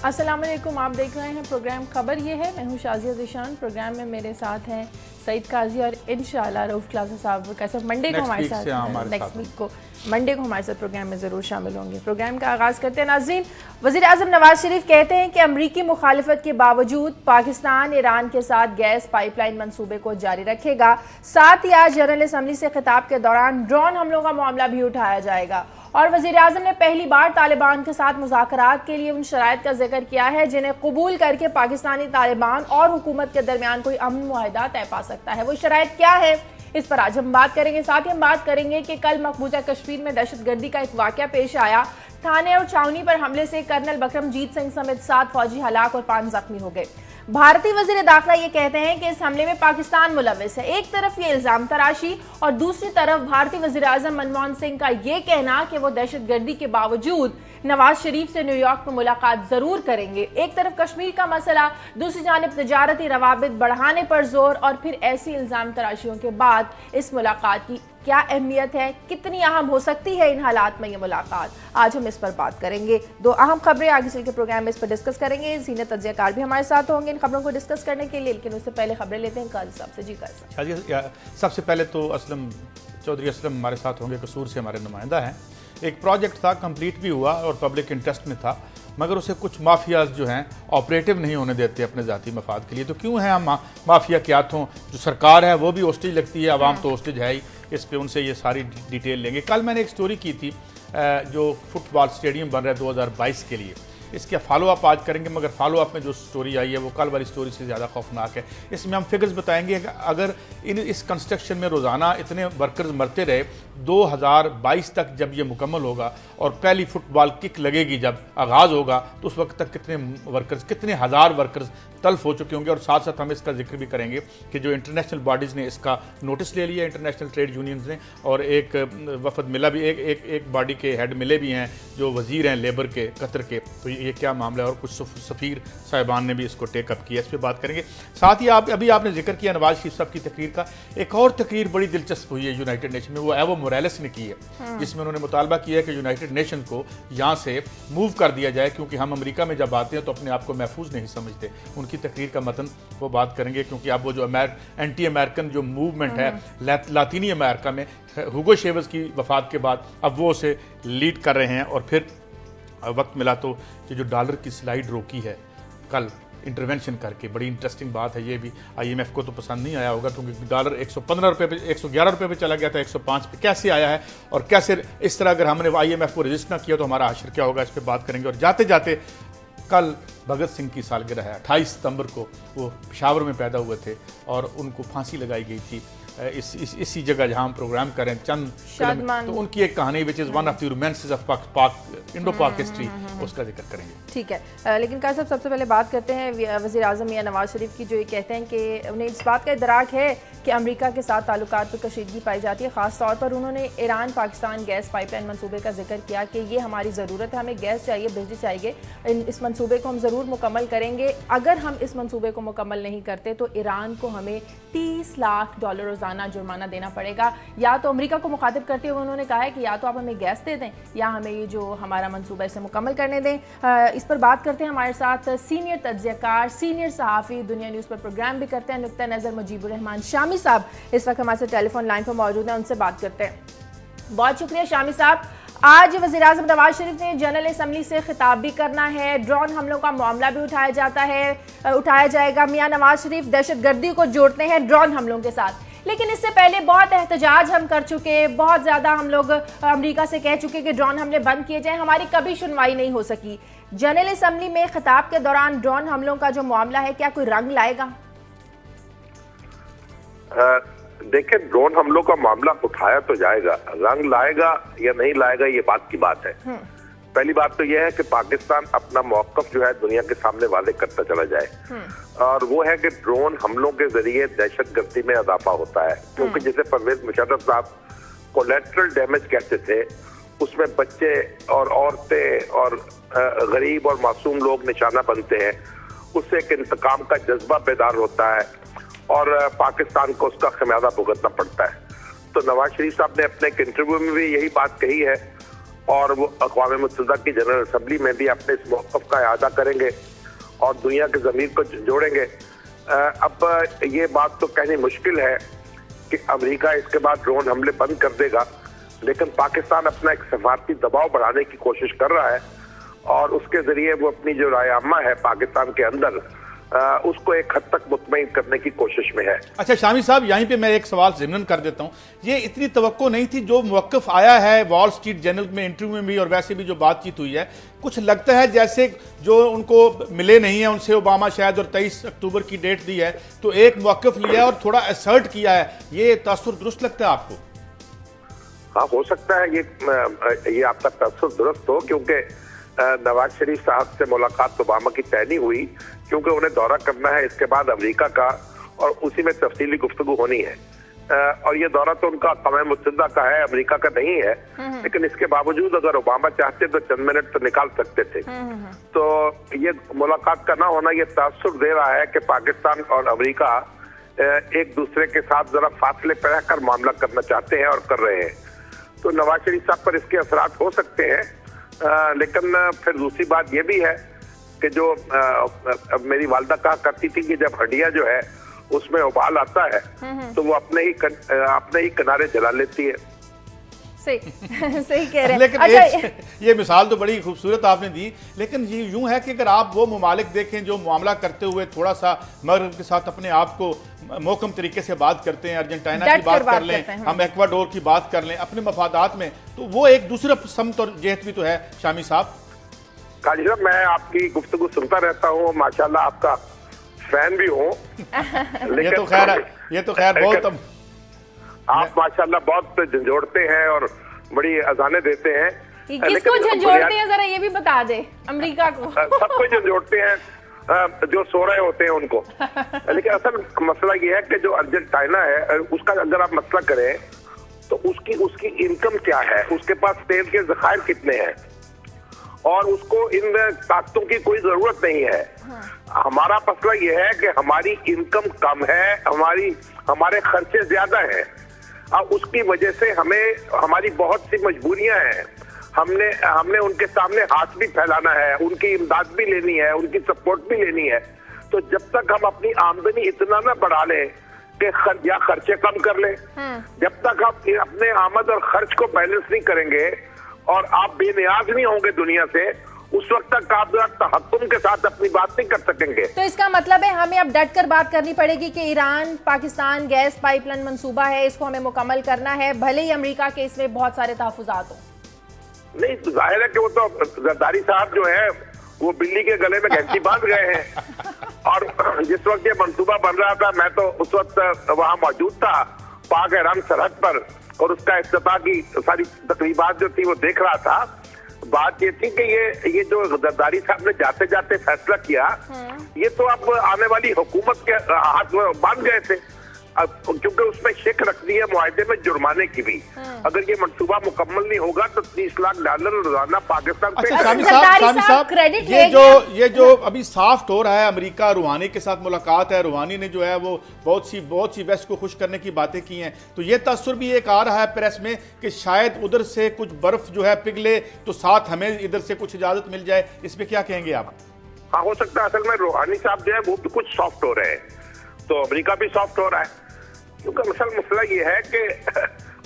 अस्सलाम वालेकुम, आप देख रहे हैं प्रोग्राम खबर ये है। मैं हूं शाजिया ज़िशान। प्रोग्राम में मेरे साथ हैं सईद काजी और इंशाल्लाह रऊफ क्लासा साहब कैसे मंडे को हमारे साथ नेक्स्ट वीक को मंडे को हमारे साथ प्रोग्राम में ज़रूर शामिल होंगे। प्रोग्राम का आगाज़ करते हैं। नाज़रीन, वज़ीर आज़म नवाज शरीफ कहते हैं कि अमरीकी मुखालिफत के बावजूद पाकिस्तान ईरान के साथ गैस पाइपलाइन मंसूबे को जारी रखेगा। साथ ही आज जनरल असम्बली से खिताब के दौरान ड्रोन हमलों का मामला भी उठाया जाएगा। और वज़ीर आज़म ने पहली बार तालिबान के साथ मुज़ाकरात के लिए उन शराइत का जिक्र किया है जिन्हें कबूल करके पाकिस्तानी तालिबान और हुकूमत के दरमियान कोई अमन मुआहिदा तय पा सकता है। वो शराइत क्या है, इस पर आज हम बात करेंगे। साथ ही हम बात करेंगे कि कल मकबूजा कश्मीर में दहशतगर्दी का एक वाक़या पेश आया। थाने और छावनी पर हमले से कर्नल बकरमजीत सिंह समेत 7 फौजी हलाक और 5 जख्मी हो गए। भारतीय वज़ीर दाखिला ये कहते हैं कि इस हमले में पाकिस्तान मुलव्विस है। एक तरफ ये इल्जाम तराशी और दूसरी तरफ भारतीय वज़ीर आज़म मनमोहन सिंह का ये कहना कि वो दहशतगर्दी के बावजूद नवाज शरीफ से न्यूयॉर्क में मुलाकात जरूर करेंगे। एक तरफ कश्मीर का मसला, दूसरी जानिब तजारती रवाबित बढ़ाने पर जोर। और फिर ऐसी इल्जाम तराशियों के बाद इस मुलाकात की क्या अहमियत है, कितनी अहम हो सकती है इन हालात में ये मुलाकात, आज हम इस पर बात करेंगे। 2 अहम खबरें आगे चल के प्रोग्राम में इस पर डिस्कस करेंगे। सीनियर तज्ज़ियाकार भी हमारे साथ होंगे इन खबरों को डिस्कस करने के लिए, लेकिन उससे पहले खबरें लेते हैं काजी साहब से। जी काजी साहब, सबसे पहले तो असलम चौधरी असलम हमारे साथ होंगे, कसूर से हमारे नुमाइंदा हैं। एक प्रोजेक्ट था, कंप्लीट भी हुआ और पब्लिक इंटरेस्ट में था, मगर उसे कुछ माफियाज जो हैं ऑपरेटिव नहीं होने देते अपने ज़ाती मफाद के लिए। तो क्यों है हम माफिया के हाथों? जो सरकार है वो भी होस्टेज लगती है, आवाम तो होस्टेज है ही। इस पे उनसे ये सारी डिटेल लेंगे। कल मैंने एक स्टोरी की थी जो फुटबॉल स्टेडियम बन रहा है 2022 के लिए, इसके फॉलोअप आज करेंगे। मगर फॉलोअप में जो स्टोरी आई है वो कल वाली स्टोरी से ज़्यादा खौफनाक है। इसमें हम फिगर्स बताएंगे कि अगर इस कंस्ट्रक्शन में रोज़ाना इतने वर्कर्स मरते रहे, 2022 तक जब ये मुकम्मल होगा और पहली फुटबॉल किक लगेगी, जब आगाज़ होगा, तो उस वक्त तक कितने वर्कर्स, कितने हज़ार वर्कर्स तल्फ हो चुके होंगे। और साथ साथ हम इसका जिक्र भी करेंगे कि जो इंटरनेशनल बॉडीज़ ने इसका नोटिस ले लिया, इंटरनेशनल ट्रेड यूनियंस ने, और एक वफद मिला भी, एक बॉडी के हेड मिले भी हैं जो वज़ीर हैं लेबर के कतर के। तो ये क्या मामला है, और कुछ सफ़ीर साहिबान ने भी इसको टेकअप किया, इस पर बात करेंगे। साथ ही अभी आपने जिक्र किया नवाज शरीफ साहब की तकरीर का, एक और तकरीर बड़ी दिलचस्प हुई है यूनाइटेड नेशन में, वो एवो मोरालेस ने की है, जिसमें उन्होंने मुतालबा किया है कि यूनाइटेड नेशन को यहाँ से मूव कर दिया जाए, क्योंकि हम अमेरिका में जब आते हैं तो अपने आप को महफूज नहीं समझते। उनकी तकरीर का मतन वो बात करेंगे, क्योंकि अब वो जो एंटी अमेरिकन जो मूवमेंट है लातीनी अमेरिका में, हुगो शेवेज की वफात के बाद अब वो उसे लीड कर रहे हैं। और फिर वक्त मिला तो ये जो डॉलर की स्लाइड रोकी है कल इंटरवेंशन करके, बड़ी इंटरेस्टिंग बात है। ये भी IMF को तो पसंद नहीं आया होगा, क्योंकि डॉलर 115 रुपये पे, 111 रुपये पे चला गया था, 105 पे कैसे आया है, और कैसे इस तरह अगर हमने IMF को रजिस्ट ना किया तो हमारा आशर क्या होगा, इस पर बात करेंगे। और जाते जाते कल भगत सिंह की सालगिरह है, 28 सितंबर को वो पेशावर में पैदा हुए थे और उनको फांसी लगाई गई थी इसी जगह जहां हम प्रोग्राम करें, चंद तो उनकी एक कहानी which is one of the romances of Indo पाक हिस्ट्री, उसका जिक्र करेंगे। ठीक है, लेकिन काजी साहब सबसे पहले बात करते हैं वज़ीर आज़म या नवाज शरीफ की, जो ये कहते हैं कि उन्हें इस बात का इदराक है कि अमेरिका के साथ ताल्लुकात पर कशीदगी पाई जाती है। ख़ास तौर पर उन्होंने ईरान पाकिस्तान गैस पाइपलाइन मंसूबे का जिक्र किया कि ये हमारी ज़रूरत है, हमें गैस चाहिए, बिजली चाहिए, इस मंसूबे को हम ज़रूर मुकम्मल करेंगे। अगर हम इस मंसूबे को मुकम्मल नहीं करते तो ईरान को हमें $30 लाख रोज़ाना जुर्माना देना पड़ेगा। या तो अमेरिका को मुखातिब करते हुए उन्होंने कहा है कि या तो आप हमें गैस दे दें या हमें ये जो हमारा मंसूबा इसे मुकम्मल करने दें। इस पर बात करते हैं हमारे साथ सीनियर तज्ज़ियाकार, सीनियर सहाफ़ी, दुनिया न्यूज़ पर प्रोग्राम भी करते हैं, नुक्ता नज़र मुजीबुर रहमान शामी साहब इस वक्त हमारे साथ टेलीफोन लाइन पर मौजूद हैं, उनसे बात करते हैं। बहुत शुक्रिया शामी साहब। आज वज़ीर आज़म नवाज शरीफ ने जनरल असम्बली से खिताब भी करना है, ड्रोन हमलों का मामला भी उठाया जाएगा। मियाँ नवाज शरीफ दहशतगर्दी को जोड़ते हैं ड्रोन हमलों के साथ, लेकिन इससे पहले बहुत एहतजाज हम कर चुके, बहुत ज़्यादा हम लोग अमेरिका से कह चुके कि ड्रोन हमले बंद किए जाएं, हमारी कभी सुनवाई नहीं हो सकी। जनरल असम्बली में खिताब के दौरान ड्रोन हमलों का जो मामला है, क्या कोई रंग लाएगा? देखिए, ड्रोन हमलों का मामला उठाया तो जाएगा, रंग लाएगा या नहीं लाएगा ये बात की बात है। पहली बात तो यह है कि पाकिस्तान अपना मौक़िफ़ जो है दुनिया के सामने वादे करता चला जाए, और वो है कि ड्रोन हमलों के जरिए दहशतगर्दी में इजाफा होता है। क्योंकि जैसे परवेज मुशर्रफ साहब कोलैटरल डैमेज कहते थे, उसमें बच्चे और औरतें और गरीब और मासूम लोग निशाना बनते हैं, उससे एक इंतकाम का जज्बा बेदार होता है और पाकिस्तान को उसका खमियाजा भुगतना पड़ता है। तो नवाज शरीफ साहब ने अपने एक इंटरव्यू में भी यही बात कही है, और वो अक़वाम मुत्तहिदा की जनरल असम्बली में भी अपने इस मौक़िफ़ का इआदा करेंगे और दुनिया के ज़मीर को जोड़ेंगे। अब ये बात तो कहनी मुश्किल है कि अमेरिका इसके बाद ड्रोन हमले बंद कर देगा, लेकिन पाकिस्तान अपना एक सफारती दबाव बढ़ाने की कोशिश कर रहा है और उसके जरिए वो अपनी जो राय-ए-आमा है पाकिस्तान के अंदर उसको एक हद तक मुतमईन करने की कोशिश में है। अच्छा शामी साहब, यहीं पे मैं एक सवाल ज़िम्नन कर देता हूँ। ये इतनी तवक्को नहीं थी, जो मौक़िफ़ आया है वॉल स्ट्रीट जर्नल में इंटरव्यू में भी और वैसे भी जो बातचीत हुई है, कुछ लगता है जैसे जो उनको मिले नहीं है उनसे ओबामा शायद, और 23 अक्टूबर की डेट दी है तो एक मौक़िफ़ लिया और थोड़ा असर्ट किया है, ये तासुर दुरुस्त लगता है आपको? हाँ, हो सकता है ये आपका तासुर दुरुस्त हो, क्योंकि नवाज शरीफ साहब से मुलाकात ओबामा की तय नहीं हुई, क्योंकि उन्हें दौरा करना है इसके बाद अमेरिका का और उसी में तफसीली गुफ्तगू होनी है। और ये दौरा तो उनका अक़वाम मुत्तहिदा का है, अमेरिका का नहीं है, लेकिन इसके बावजूद अगर ओबामा चाहते तो चंद मिनट तो निकाल सकते थे। तो ये मुलाकात का ना होना ये तासुर दे रहा है कि पाकिस्तान और अमेरिका एक दूसरे के साथ जरा फासले पे रहकर मामला करना चाहते हैं और कर रहे हैं। तो नवाज शरीफ साहब पर इसके असरात हो सकते हैं, लेकिन फिर दूसरी बात यह भी है कि जो मेरी वालदा कहा करती थी कि जब हड्डियां जो है उसमें उबाल आता है तो वो अपने ही किनारे जला लेती है। सही सही कह रहे हैं। लेकिन अच्छा, ये मिसाल तो बड़ी खूबसूरत आपने दी, लेकिन ये यूं है कि अगर आप वो ममालिक देखें जो मामला करते हुए थोड़ा सा मगरब के साथ अपने आप को मोहकम तरीके से बात करते हैं, अर्जेंटीना की बात कर लें, हम एक्वाडोर की बात कर लें अपने मफादात में, तो वो एक दूसरा समत और जहत भी तो है। शामी साहब, काजी साहब, मैं आपकी गुफ्तगू सुनता रहता हूँ, माशाल्लाह आपका फैन भी हूँ। ये तो खैर बहुत आप माशाल्लाह बहुत झंझोड़ते हैं और बड़ी अजाने देते हैं। किसको झंझोड़ते हैं जरा ये भी बता दे। अमेरिका को सबको झंझोड़ते हैं, जो सो रहे होते हैं उनको। लेकिन असल मसला ये है कि जो अर्जेंटीना है उसका अगर आप मसला करें तो उसकी इनकम क्या है, उसके पास तेल के ज़खायर कितने हैं और उसको इन ताकतों की कोई जरूरत नहीं है। हमारा मसला ये है कि हमारी इनकम कम है, हमारे खर्चे ज्यादा हैं और उसकी वजह से हमारी बहुत सी मजबूरियां हैं। हमने उनके सामने हाथ भी फैलाना है, उनकी इमदाद भी लेनी है, उनकी सपोर्ट भी लेनी है। तो जब तक हम अपनी आमदनी इतना ना बढ़ा लें कि या खर्चे कम कर लें, जब तक हम अपने आमद और खर्च को बैलेंस नहीं करेंगे और आप बेनियाज नहीं होंगे दुनिया से, उस वक्त तक आप तहक्कुम के साथ अपनी बात नहीं कर सकेंगे। तो इसका मतलब है हमें अब डट कर बात करनी पड़ेगी कि ईरान पाकिस्तान गैस पाइपलाइन मंसूबा है, इसको हमें मुकम्मल करना है, भले ही अमेरिका के इसमें बहुत सारे तहफुजात हो। नहीं, तो जाहिर है कि वो तो जरदारी साहब जो है वो बिल्ली के गले में घंटी बांध गए हैं। और जिस वक्त ये मंसूबा बन रहा था मैं तो उस वक्त वहां मौजूद था पाक ईरान सरहद पर, और उसका इफ्तिताह की सारी तकरीबात जो थी वो देख रहा था। बात ये थी कि ये जो जरदारी साहब ने जाते जाते फैसला किया, ये तो अब आने वाली हुकूमत के हाथ में बांध गए थे, क्योंकि उसमें शेक रख दी है मुआहदे में जुर्माने की भी। अगर ये मंसूबा मुकम्मल नहीं होगा तो $30 लाख रोजाना पाकिस्तान पे। शामी साहब, ये जो अभी साफ्ट हो रहा है, अमेरिका रूहानी के साथ मुलाकात है, रूहानी ने जो है वो बहुत सी वेस्ट को खुश करने की बातें की हैं, तो ये तासुर भी एक आ रहा है प्रेस में कि शायद उधर से कुछ बर्फ जो है पिघले तो साथ हमें इधर से कुछ इजाजत मिल जाए। इस पे क्या कहेंगे आप? हाँ, हो सकता है असल में रूहानी साहब जो है वो भी कुछ सॉफ्ट हो रहे हैं, तो अमेरिका भी सॉफ्ट हो रहा है। क्योंकि मसला ये है कि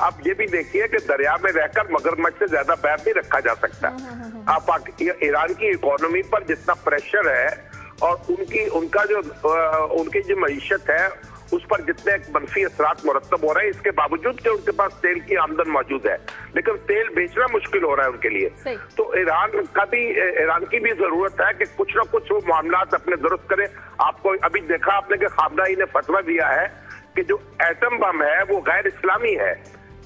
आप ये भी देखिए कि दरिया में रहकर मगरमच्छ से ज्यादा पैर नहीं रखा जा सकता। आप ईरान की इकोनॉमी पर जितना प्रेशर है और उनकी जो मईशत है उस पर जितने मनफी असरात मुरतब हो रहे हैं, इसके बावजूद कि उनके पास तेल की आमदन मौजूद है, लेकिन तेल बेचना मुश्किल हो रहा है उनके लिए। तो ईरान की भी जरूरत है कि कुछ ना कुछ वो मामला अपने दुरुस्त करे। आपको अभी देखा आपने कि खामनेई ने फतवा दिया है कि जो एटम बम है वो गैर इस्लामी है,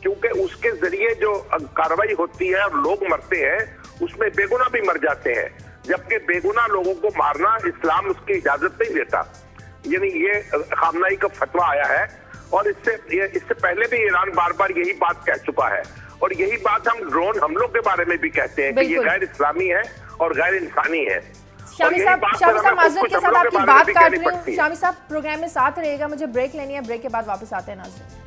क्योंकि उसके जरिए जो कार्रवाई होती है और लोग मरते हैं उसमें बेगुनाह भी मर जाते हैं, जबकि बेगुनाह लोगों को मारना इस्लाम उसकी इजाजत नहीं देता। यानी ये खामनेई का फतवा आया है और इससे पहले भी ईरान बार बार यही बात कह चुका है और यही बात हम ड्रोन हमलों के बारे में भी कहते हैं कि ये गैर इस्लामी है और गैर इंसानी है। शामी साहब माजरत के साथ आपकी बात काट रही हूँ। शामी साहब प्रोग्राम में साथ रहेगा, मुझे ब्रेक लेनी है, ब्रेक के बाद वापस आते हैं नाज़रीन।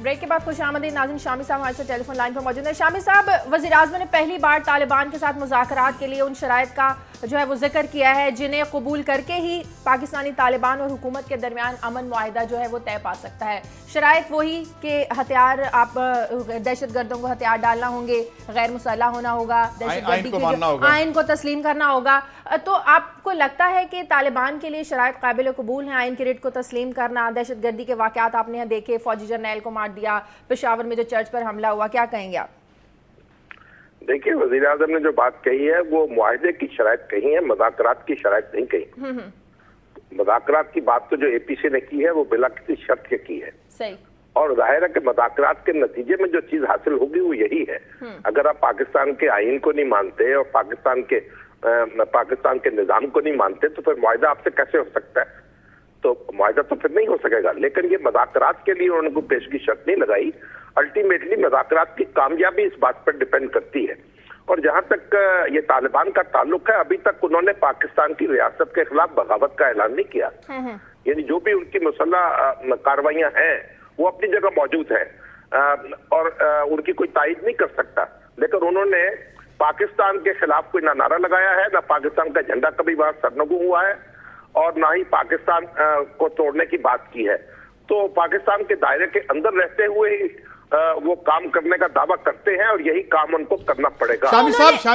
ब्रेक के बाद खुशामदीद नाज़रीन, शामी साहब हमारे साथ टेलीफोन लाइन पर मौजूद है। शामी साहब, वज़ीर-ए-आज़म ने पहली बार तालिबान के साथ मुज़ाकरात के लिए उन शराइत का जो है वो जिक्र किया है जिन्हें कबूल करके ही पाकिस्तानी तालिबान और हुकूमत के दरमियान अमन मुआहिदा जो है वो तय पा सकता है। शराइत वही कि हथियार, आप दहशत गर्दों को हथियार डालना होंगे, गैर मुसल्लह होना होगा, दहशतगर्दी की आइन को तस्लीम करना होगा। तो आपको लगता है कि तालिबान के लिए शराइत काबिल कबूल हैं? आइन की रिट को तस्लीम करना, दहशतगर्दी के वाक़यात आपने यहाँ देखे, फौजी जर्नैल को मार दिया, पेशावर में जो चर्च पर हमला हुआ, क्या कहेंगे आप? देखिए, वज़ीर आज़म ने जो बात कही है वो मुआहिदे की शराइत कही है, मुज़ाकरात की शराइत नहीं कही। मुज़ाकरात की बात तो जो एपीसी ने की है वो बिला किसी शर्त के की है। सही। और जाहिर है कि मुज़ाकरात के नतीजे में जो चीज हासिल होगी वो यही है। अगर आप पाकिस्तान के आइन को नहीं मानते और पाकिस्तान के निज़ाम को नहीं मानते तो फिर मुआहिदा आपसे कैसे हो सकता है? तो मुआहिदा तो फिर नहीं हो सकेगा। लेकिन ये मुज़ाकरात के लिए उन्होंने कोई पेश की शर्त नहीं लगाई। अल्टीमेटली मुज़ाकरात की कामयाबी इस बात पर डिपेंड करती है। और जहां तक ये तालिबान का ताल्लुक है, अभी तक उन्होंने पाकिस्तान की रियासत के खिलाफ बगावत का ऐलान नहीं किया। यानी जो भी उनकी मुसल्लह कार्रवाइयां हैं वो अपनी जगह मौजूद है और उनकी कोई तायद नहीं कर सकता। लेकिन उन्होंने पाकिस्तान के खिलाफ कोई ना नारा लगाया है, ना पाकिस्तान का झंडा कभी वहां सरनगू हुआ है और ना ही पाकिस्तान को तोड़ने की बात की है। तो पाकिस्तान के दायरे के अंदर रहते हुए वो काम करने का दावा करते हैं और यही काम उनको करना पड़ेगा। शामी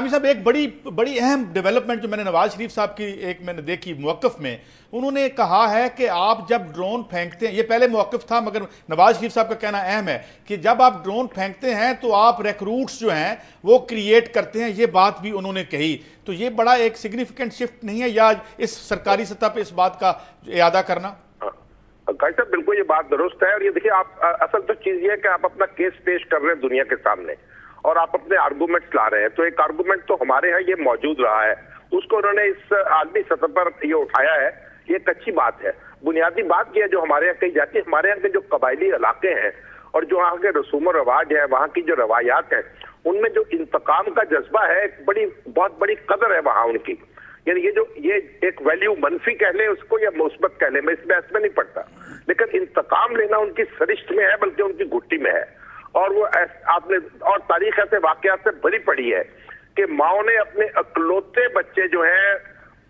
साहब एक बड़ी अहम डेवलपमेंट जो मैंने नवाज शरीफ साहब की मैंने देखी मौक़िफ़ में, उन्होंने कहा है कि आप जब ड्रोन फेंकते हैं, ये पहले मौक़िफ़ था मगर नवाज शरीफ साहब का कहना अहम है कि जब आप ड्रोन फेंकते हैं तो आप रिक्रूट्स जो हैं वो क्रिएट करते हैं। ये बात भी उन्होंने कही। तो ये बड़ा एक सिग्निफिकेंट शिफ्ट नहीं है या इस सरकारी सतह पर इस बात का इयादा करना? साहब बिल्कुल ये बात दुरुस्त है। और ये देखिए, आप असल तो चीज ये है कि आप अपना केस पेश कर रहे हैं दुनिया के सामने और आप अपने आर्गूमेंट्स ला रहे हैं। तो एक आर्गूमेंट तो हमारे यहाँ ये मौजूद रहा है, उसको उन्होंने इस आलमी सतह पर ये उठाया है, ये एक अच्छी बात है। बुनियादी बात यह है जो हमारे यहाँ कही जाती है, हमारे यहाँ के जो कबायली इलाके हैं और जो वहाँ के रसूम और रवाज है, वहाँ की जो रवायात है, उनमें जो इंतकाम का जज्बा है, बहुत बड़ी कदर है वहाँ उनकी। यानी ये एक वैल्यू मनफी कह ले उसको या मुस्बत कह ले, मैं इस बहस में नहीं पड़ता, लेकिन इंतकाम लेना उनकी सरिश्त में है, बल्कि उनकी घुट्टी में है। और वो आपने और तारीख ऐसे वाकयात से भरी पड़ी है कि माओ ने अपने अकलौते बच्चे जो हैं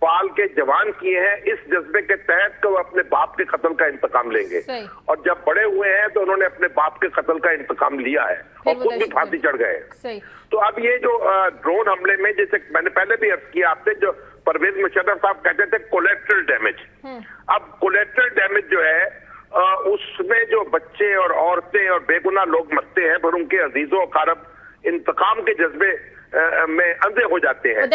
पाल के जवान किए हैं इस जज्बे के तहत कि वो अपने बाप के कत्ल का इंतकाम लेंगे। और जब बड़े हुए हैं तो उन्होंने अपने बाप के कत्ल का इंतकाम लिया है और खुद भी फांसी चढ़ गए। तो अब ये जो ड्रोन हमले में, जैसे मैंने पहले भी अर्ज किया आपसे, जो परवेज मुशर्रफ साहब कहते थे कोलेट्रल डैमेज, अब कोलेट्रल डैमेज जो है उसमें जो बच्चे और औरतें और बेगुनाह लोग मरते हैं, पर उनके अजीजों अकारब इंतकाम के जज्बे में अंधे हो जाते हैं और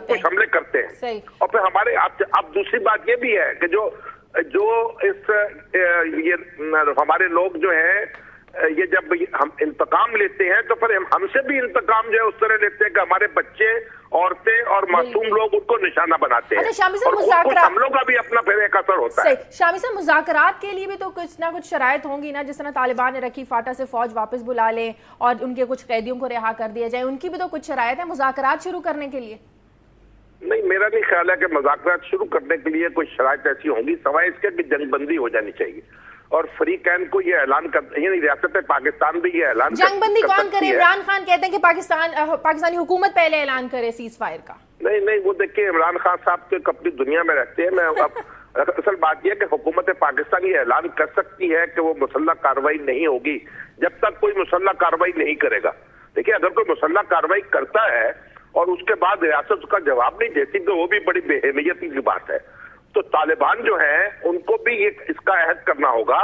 कुछ हमले करते हैं। और फिर हमारे अब दूसरी बात ये भी है कि जो ये हमारे लोग जो हैं, ये जब हम इंतकाम लेते हैं तो फिर हमसे भी इंतकाम जो है उस तरह लेते हैं कि हमारे बच्चे, औरतें और मासूम लोग उनको निशाना बनाते हैं। और हमलों का भी अपना फिर एक असर होता है। शामी साहब, मुज़ाकरात के लिए भी तो कुछ ना कुछ शराइत होंगी ना, जिस तरह तालिबान ने रखी फाटा से फौज वापस बुला ले और उनके कुछ कैदियों को रिहा कर दिया जाए, उनकी भी तो कुछ शराइत है मुज़ाकरात शुरू करने के लिए? नहीं, मेरा नहीं ख्याल है कि मुज़ाकरात शुरू करने के लिए कोई शराइत ऐसी होंगी, सवाए इसके कि जंगबंदी हो जानी चाहिए। और फ्री कैंप को ये ऐलान कर, रियासत पाकिस्तान भी ये ऐलान जंगबंदी कौन करे? इमरान खान कहते हैं कि पाकिस्तानी हुकूमत पहले ऐलान करे सीज फायर का। नहीं, वो देखिए, इमरान खान साहब तो अपनी दुनिया में रहते हैं। मैं असल बात यह है कि हुकूमत पाकिस्तान ये ऐलान कर सकती है कि वो मुसल्लह कार्रवाई नहीं होगी जब तक कोई मुसल्लह कार्रवाई नहीं करेगा। देखिए, अगर कोई मुसल्लह कार्रवाई करता है और उसके बाद रियासत उसका जवाब नहीं देती तो वो भी बड़ी बेहमियती की बात है। तो तालिबान जो है उनको भी इसका अहद करना होगा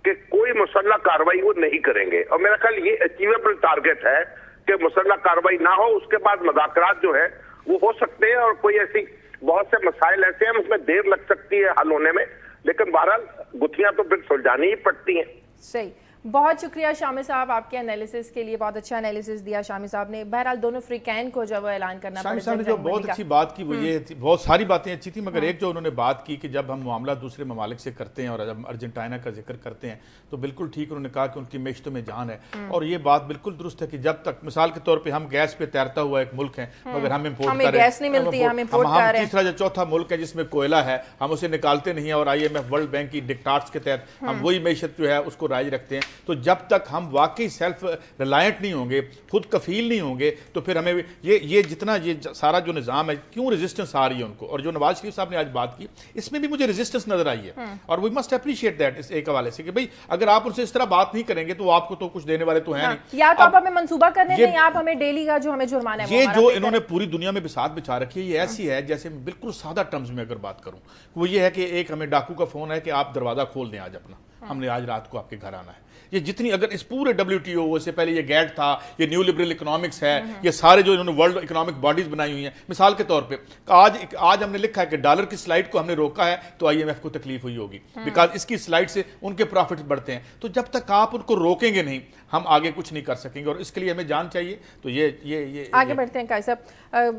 कि कोई मुसल्लह कार्रवाई वो नहीं करेंगे। और मेरा ख्याल ये अचीवेबल टारगेट है कि मुसल्लह कार्रवाई ना हो, उसके बाद मुज़ाकरात जो है वो हो सकते हैं। और कोई ऐसी बहुत से मसाइल ऐसे हैं उसमें देर लग सकती है हल होने में, लेकिन बहरहाल गुत्थियां तो फिर सुलझानी ही पड़ती हैं। सही, बहुत शुक्रिया शामी साहब आपके एनालिसिस के लिए, बहुत अच्छा एनालिसिस दिया शामी साहब ने। बहरहाल दोनों फ्री कैन को जब ऐलान करना, शामी साहब ने जो बहुत अच्छी बात की वो ये थी, बहुत सारी बातें अच्छी थी, मगर एक जो उन्होंने बात की कि जब हम मामला दूसरे ममालिक से करते हैं और जब अर्जेंटीना का जिक्र करते हैं तो बिल्कुल ठीक उन्होंने कहा कि उनकी मेशतों में जान है। और ये बात बिल्कुल दुरुस्त है कि जब तक मिसाल के तौर पर हम गैस पे तैरता हुआ एक मुल्क है मगर हम इम्पोर्ट कर रहे हैं, तीसरा जो चौथा मुल्क है जिसमें कोयला है हम उसे निकालते नहीं है और IMF वर्ल्ड बैंक की डिक्टाट्स के तहत हम वही मेशत जो है उसको राइज रखते हैं। तो जब तक हम वाकई सेल्फ रिलायंट नहीं होंगे, खुद कफील नहीं होंगे, तो फिर हमें ये जितना ये सारा जो निज़ाम है, क्यों रेजिस्टेंस आ रही है उनको। और जो नवाज शरीफ साहब ने आज बात की, इसमें भी मुझे रेजिस्टेंस नजर आई है, और वी मस्ट अप्रिशिएट दैट इस एक हवाले से कि भाई अगर आप उनसे इस तरह बात नहीं करेंगे तो आपको तो कुछ देने वाले तो है नहीं। या तो आप हमें मंसूबा करने दें या आप हमें डेली का जो हमें जुर्माना है, ये जो इन्होंने पूरी दुनिया में बिसात बिछा रखी है, ये ऐसी है जैसे बिल्कुल सादा टर्म्स में अगर बात करूं, वो ये है कि एक हमें डाकू का फोन है कि आप दरवाजा खोल दें आज अपना, हमने आज रात को आपके घर आना है। ये जितनी अगर इस पूरे WTO से पहले ये गैट था, ये न्यू लिबरल इकोनॉमिक्स है, ये सारे जो इन्होंने वर्ल्ड इकोनॉमिक बॉडीज बनाई हुई हैं, मिसाल के तौर पे आज हमने लिखा है कि डॉलर की स्लाइड को हमने रोका है तो IMF को तकलीफ हुई होगी, बिकॉज इसकी स्लाइड से उनके प्रॉफिट्स बढ़ते हैं। तो जब तक आप उनको रोकेंगे नहीं, हम आगे कुछ नहीं कर सकेंगे, और इसके लिए हमें जान चाहिए। तो ये आगे बढ़ते हैं कायद साहब।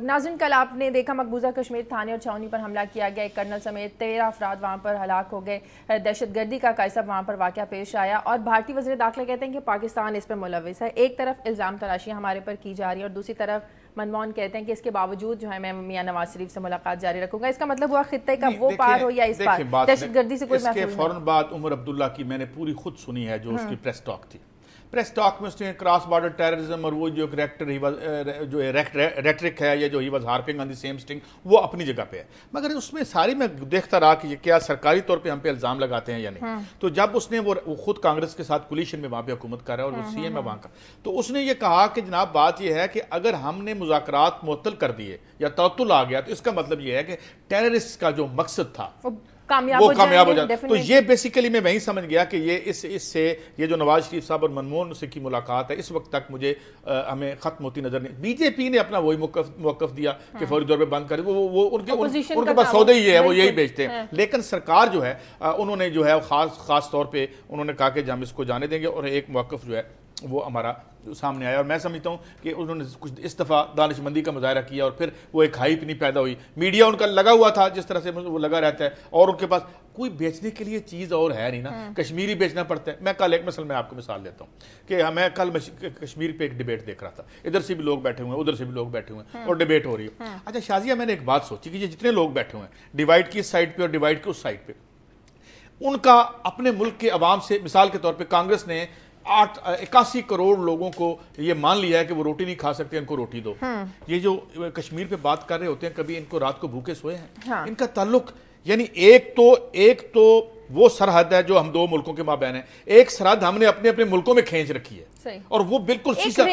नाज़रीन, कल आपने देखा मकबूजा कश्मीर थाने और छावनी पर हमला किया गया, एक कर्नल समेत 13 अफराद वहाँ पर हलाक हो गए, दहशतगर्दी का कायद साहब वहाँ पर वाक़या पेश आया, और भारतीय वज़ीर दाखिला कहते हैं कि पाकिस्तान इस पर मुलविस है। एक तरफ इल्ज़ाम तराशियाँ हमारे पर की जा रही है और दूसरी तरफ मनमोहन कहते हैं कि इसके बावजूद जो है मैं मियां नवाज शरीफ से मुलाकात जारी रखूंगा। इसका मतलब हुआ खित्ते का वो पार हो या इस पार, दहशतगर्दी से कोई महफूज नहीं। फौरन बाद उमर अब्दुल्ला की मैंने पूरी खुद सुनी है, जो उसकी प्रेस टॉक थी। प्रेस टॉक में उसने क्रॉस बॉर्डर टेररिज्म और वो जो जो रेटरिक है, या जो he was harping on the same sting, वो अपनी जगह पे है। मगर उसमें सारी मैं देखता रहा कि ये क्या सरकारी तौर पे हम पे इल्जाम लगाते हैं या नहीं। तो जब उसने वो खुद कांग्रेस के साथ कोलिशन में वहां पे हुकूमत कर रहा है और वो CM है वहां का, तो उसने ये कहा कि जनाब बात ये है कि अगर हमने मुज़ाकरात मुअत्तल कर दिए या तअत्तुल आ गया, तो इसका मतलब ये है कि टेररिस्ट का जो मकसद था वो कामयाब हो जाए। तो ये बेसिकली मैं वही समझ गया कि ये इससे ये जो नवाज शरीफ साहब और मनमोहन से की मुलाकात है, इस वक्त तक मुझे हमें खत्म होती नजर नहीं। बीजेपी ने अपना वही मौकफ दिया कि फौरी तौर पे बंद करे, वो उनके पास सौदे ही है, वो यही बेचते हैं। लेकिन सरकार जो है उन्होंने जो है खास तौर पर उन्होंने कहा कि हम इसको जाने देंगे, और एक मौकफ जो है वो हमारा सामने आया। और मैं समझता हूँ कि उन्होंने कुछ इस दफ़ा दानिशमंदी का मुजाहरा किया, और फिर वो एक हाइप नहीं पैदा हुई। मीडिया उनका लगा हुआ था जिस तरह से वो लगा रहता है, और उनके पास कोई बेचने के लिए चीज़ और है नहीं ना, कश्मीरी बेचना पड़ता है। मैं कल एक मैं आपको मिसाल देता हूँ कि मैं कल कश्मीर पे एक डिबेट देख रहा था, इधर से भी लोग बैठे हुए हैं, उधर से भी लोग बैठे हुए हैं, और डिबेट हो रही है। अच्छा शाजिया, मैंने एक बात सोची कि ये जितने लोग बैठे हुए हैं, डिवाइड की इस साइड पर और डिवाइड की उस साइड पर, उनका अपने मुल्क के अवाम से, मिसाल के तौर पर कांग्रेस ने 81 करोड़ लोगों को ये मान लिया है कि वो रोटी नहीं खा सकते, इनको रोटी दो। ये जो कश्मीर पे बात कर रहे होते हैं, कभी इनको रात को भूखे सोए हैं? इनका ताल्लुक यानी एक तो वो सरहद है जो हम दो मुल्कों के माबैन है, एक सरहद हमने अपने अपने मुल्कों में खींच रखी है, और वो बिल्कुल शीशा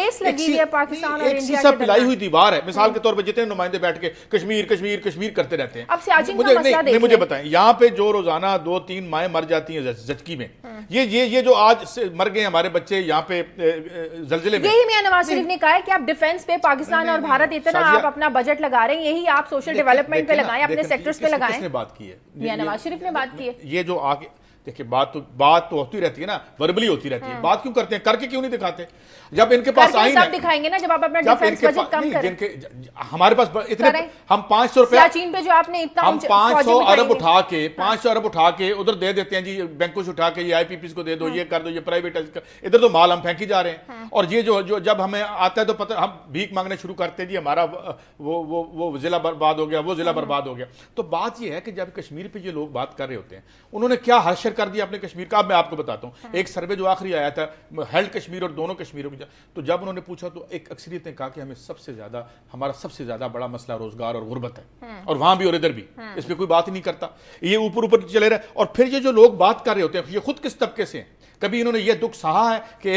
पिलाई हुई दीवार है। मिसाल के तौर पे जितने नुमाइंदे बैठ के कश्मीर कश्मीर कश्मीर करते रहते हैं। मुझे बताएं, यहाँ पे जो रोजाना 2-3 माएँ मर जाती हैं जचकी में, ये जो आज मर गए हमारे बच्चे यहाँ पे जलजिले में, यही मियां नवाज शरीफ ने कहा है कि आप डिफेंस पे पाकिस्तान और भारत इतना आप अपना बजट लगा रहे हैं, यही आप सोशल डेवलपमेंट पे लगाएं, अपने सेक्टर्स पे लगाएं। किसने बात की है? मियां नवाज शरीफ ने बात की है। ये जो आगे देखिए, बात तो होती रहती है ना, वर्बली होती रहती है। बात क्यों करते हैं, करके क्यों नहीं दिखाते? जब इनके पास आईन है, दिखाएंगे ना जब आप अपना डिफेंस बजट कम करें। हमारे पास इतने, हम 500 रुपया चीन पे जो आपने इतना, हम 500 अरब उठा के उधर दे देते हैं जी, बैंकों से उठा के ये IPPs को दे दो, ये कर दो, ये प्राइवेट, इधर तो माल हम फेंकी जा रहे हैं। और ये जो जब हमें आता है तो पता, हम भीख मांगने शुरू करते हैं जी, हमारा वो जिला बर्बाद हो गया, वो जिला बर्बाद हो गया। तो बात ये है कि जब कश्मीर पे ये लोग बात कर रहे होते हैं, उन्होंने क्या हश्र कर दिया अपने कश्मीर का। अब मैं आपको बताता हूं, एक सर्वे जो आखिरी आया था हेल्ड कश्मीर और दोनों कश्मीरों की, तो जब उन्होंने पूछा तो एक अक्सरियत ने कहा कि हमारा सबसे ज्यादा बड़ा मसला रोजगार और गुर्बत है, और वहां भी और इधर भी, इस पर कोई बात ही नहीं करता। ये ऊपर चले रहे। और फिर ये जो लोग बात कर रहे होते हैं, ये खुद किस तबके से हैं? कभी इन्होंने ये दुख सहा है कि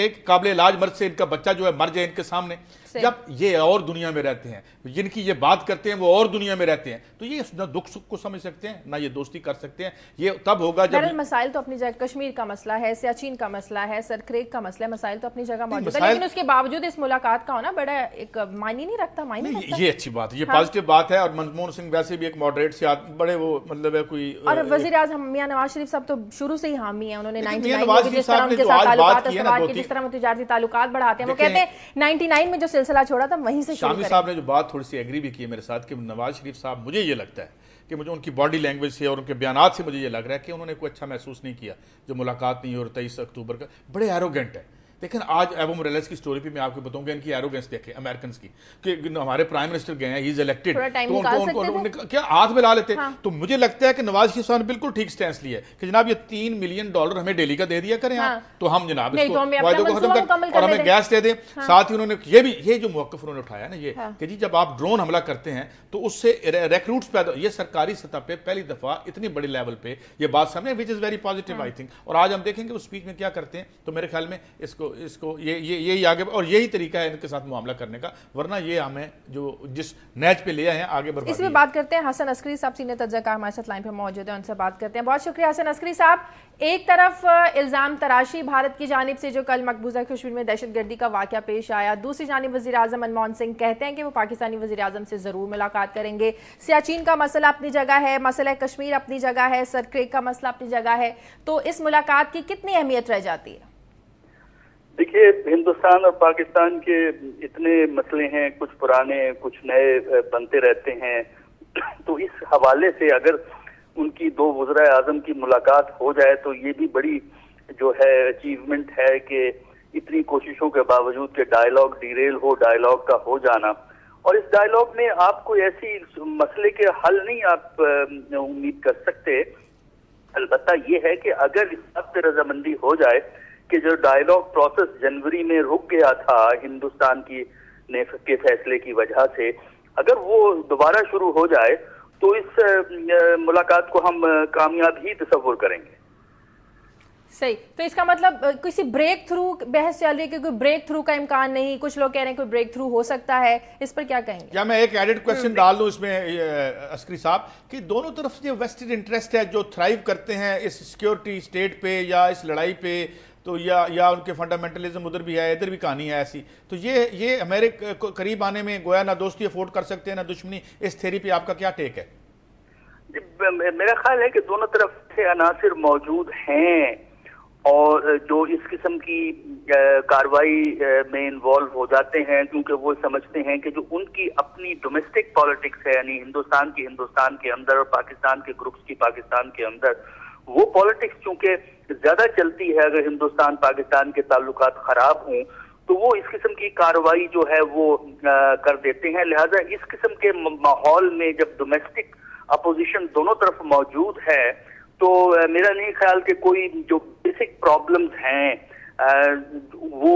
एक काबिल इलाज मर्द से इनका बच्चा जो है मर जाए इनके सामने? जब ये और दुनिया में रहते हैं, जिनकी ये बात करते हैं वो और दुनिया में रहते हैं, तो ये ना दुख सुख को समझ सकते हैं, ना ये दोस्ती कर सकते हैं। ये तब होगा जब मसाइल तो अपनी जगह, कश्मीर का मसला है, सियाचिन का मसला है, सरक्रेक का मसला है, मसाइल तो अपनी जगह मौजूद है, लेकिन उसके बावजूद इस मुलाकात का होना बड़ा एक मायने नहीं रखता। ये अच्छी बात है, ये पॉजिटिव बात है। और मनमोहन सिंह वैसे भी एक मॉडरेट से बड़े वो मतलब है कोई, और वजीर आज़म मियां नवाज शरीफ साहब तो शुरू से ही हामी है। उन्होंने 99 में जिस तरह उनके साथ ताल्लुकात, जिस तरह तिजारती ताल्लुकात बढ़ाते हैं, वो कहते हैं 99 में जो सिलसिला छोड़ा था वहीं से। शामी साहब ने जो बात थोड़ी सी एग्री भी की मेरे साथ कि नवाज शरीफ साहब, मुझे ये लगता है कि मुझे उनकी बॉडी लैंग्वेज से और उनके बयानात से मुझे ये लग रहा है कि उन्होंने कोई अच्छा महसूस नहीं किया जो मुलाकात नहीं हो रही 23 अक्टूबर का। बड़े एरोगेंट है, लेकिन आज एवो मोरेल्स की स्टोरी पे मैं आपको बताऊंगा, इनकी एरोगेंस देखे अमेरिकन की कि हमारे प्राइम मिनिस्टर गए हैं, ही इज इलेक्टेड, तो उनको क्या हाथ मिला लेते। तो मुझे लगता है कि नवाज शरीफ साहब ने बिल्कुल ठीक स्टैंड लिया है कि जनाब ये $3 मिलियन हमें डेली का दे दिया करें आप, तो हम जनाब इसको वायदे को खत्म कर और हमें गैस दे दें। साथ ही उन्होंने ये जो मौकफ उन्होंने उठाया ना, ये कि जी जब आप ड्रोन हमला करते हैं तो उससे रिक्रूट्स पैदा, ये सरकारी सतह पे पहली दफा इतनी बड़ी लेवल पे ये बात सामने, which is very positive I think. और आज हम देखेंगे उस स्पीच में क्या करते हैं, तो मेरे ख्याल में इसको यही आगे और यही तरीका है इनके साथ मामला करने का, वरना ये हमें जो जिस नैच पे ले आए हैं आगे बढ़। इसमें बात करते हैं हसन अस्करी साहब, सीनियर तज्ज़ियाकार हमारे साथ लाइन पे मौजूद है, उनसे बात करते हैं। बहुत शुक्रिया हसन अस्करी साहब। एक तरफ इल्जाम तराशी भारत की जानिब से जो कल मकबूजा कश्मीर में दहशतगर्दी का वाकया पेश आया, दूसरी जानिब वज़ीर आज़म मनमोहन सिंह कहते हैं कि वो पाकिस्तानी वज़ीर आज़म से जरूर मुलाकात करेंगे। सियाचिन का मसला अपनी जगह है, मसला कश्मीर अपनी जगह है, सर क्रेक का मसला अपनी जगह है, तो इस मुलाकात की कितनी अहमियत रह जाती है? देखिए, हिंदुस्तान और पाकिस्तान के इतने मसले हैं, कुछ पुराने कुछ नए बनते रहते हैं, तो इस हवाले से अगर उनकी दो वज़ीर आज़म की मुलाकात हो जाए तो ये भी बड़ी जो है अचीवमेंट है कि इतनी कोशिशों के बावजूद के डायलॉग डिरेल हो, डायलॉग का हो जाना। और इस डायलॉग में आप कोई ऐसी मसले के हल नहीं आप उम्मीद कर सकते। अलबत्ता ये है कि अगर इस बात पर रजामंदी हो जाए कि जो डायलॉग प्रोसेस जनवरी में रुक गया था हिंदुस्तान के फैसले की वजह से, अगर वो दोबारा शुरू हो जाए तो इस मुलाकात को हम कामयाब ही तस्वुर करेंगे। सही, तो इसका मतलब किसी ब्रेक थ्रू बहस चल रही है कि कोई ब्रेक थ्रू का इम्कान नहीं, कुछ लोग कह रहे हैं कोई ब्रेक थ्रू हो सकता है, इस पर क्या कहेंगे? या मैं एक एडिड क्वेश्चन डाल दूं इसमें अस्करी साहब कि दोनों तरफ से वेस्टेड इंटरेस्ट है जो थ्राइव करते हैं इस सिक्योरिटी स्टेट पे या इस लड़ाई पे, तो या उनके फंडामेंटलिज्म उधर भी है, इधर भी कहानी है ऐसी, तो ये हमारे करीब आने में गोया ना दोस्ती अफोर्ड कर सकते हैं ना दुश्मनी, इस थ्योरी पे आपका क्या टेक है? मेरा ख्याल है कि दोनों तरफ से अनासिर मौजूद हैं और जो इस किस्म की कार्रवाई में इन्वॉल्व हो जाते हैं, क्योंकि वो समझते हैं कि जो उनकी अपनी डोमेस्टिक पॉलिटिक्स है, यानी हिंदुस्तान के अंदर और पाकिस्तान के ग्रुप्स की पाकिस्तान के अंदर, वो पॉलिटिक्स चूंकि ज्यादा चलती है, अगर हिंदुस्तान पाकिस्तान के ताल्लुकात खराब हों तो वो इस किस्म की कार्रवाई जो है वो कर देते हैं। लिहाजा इस किस्म के माहौल में जब डोमेस्टिक अपोजिशन दोनों तरफ मौजूद है तो मेरा नहीं ख्याल कि कोई जो बेसिक प्रॉब्लम्स हैं वो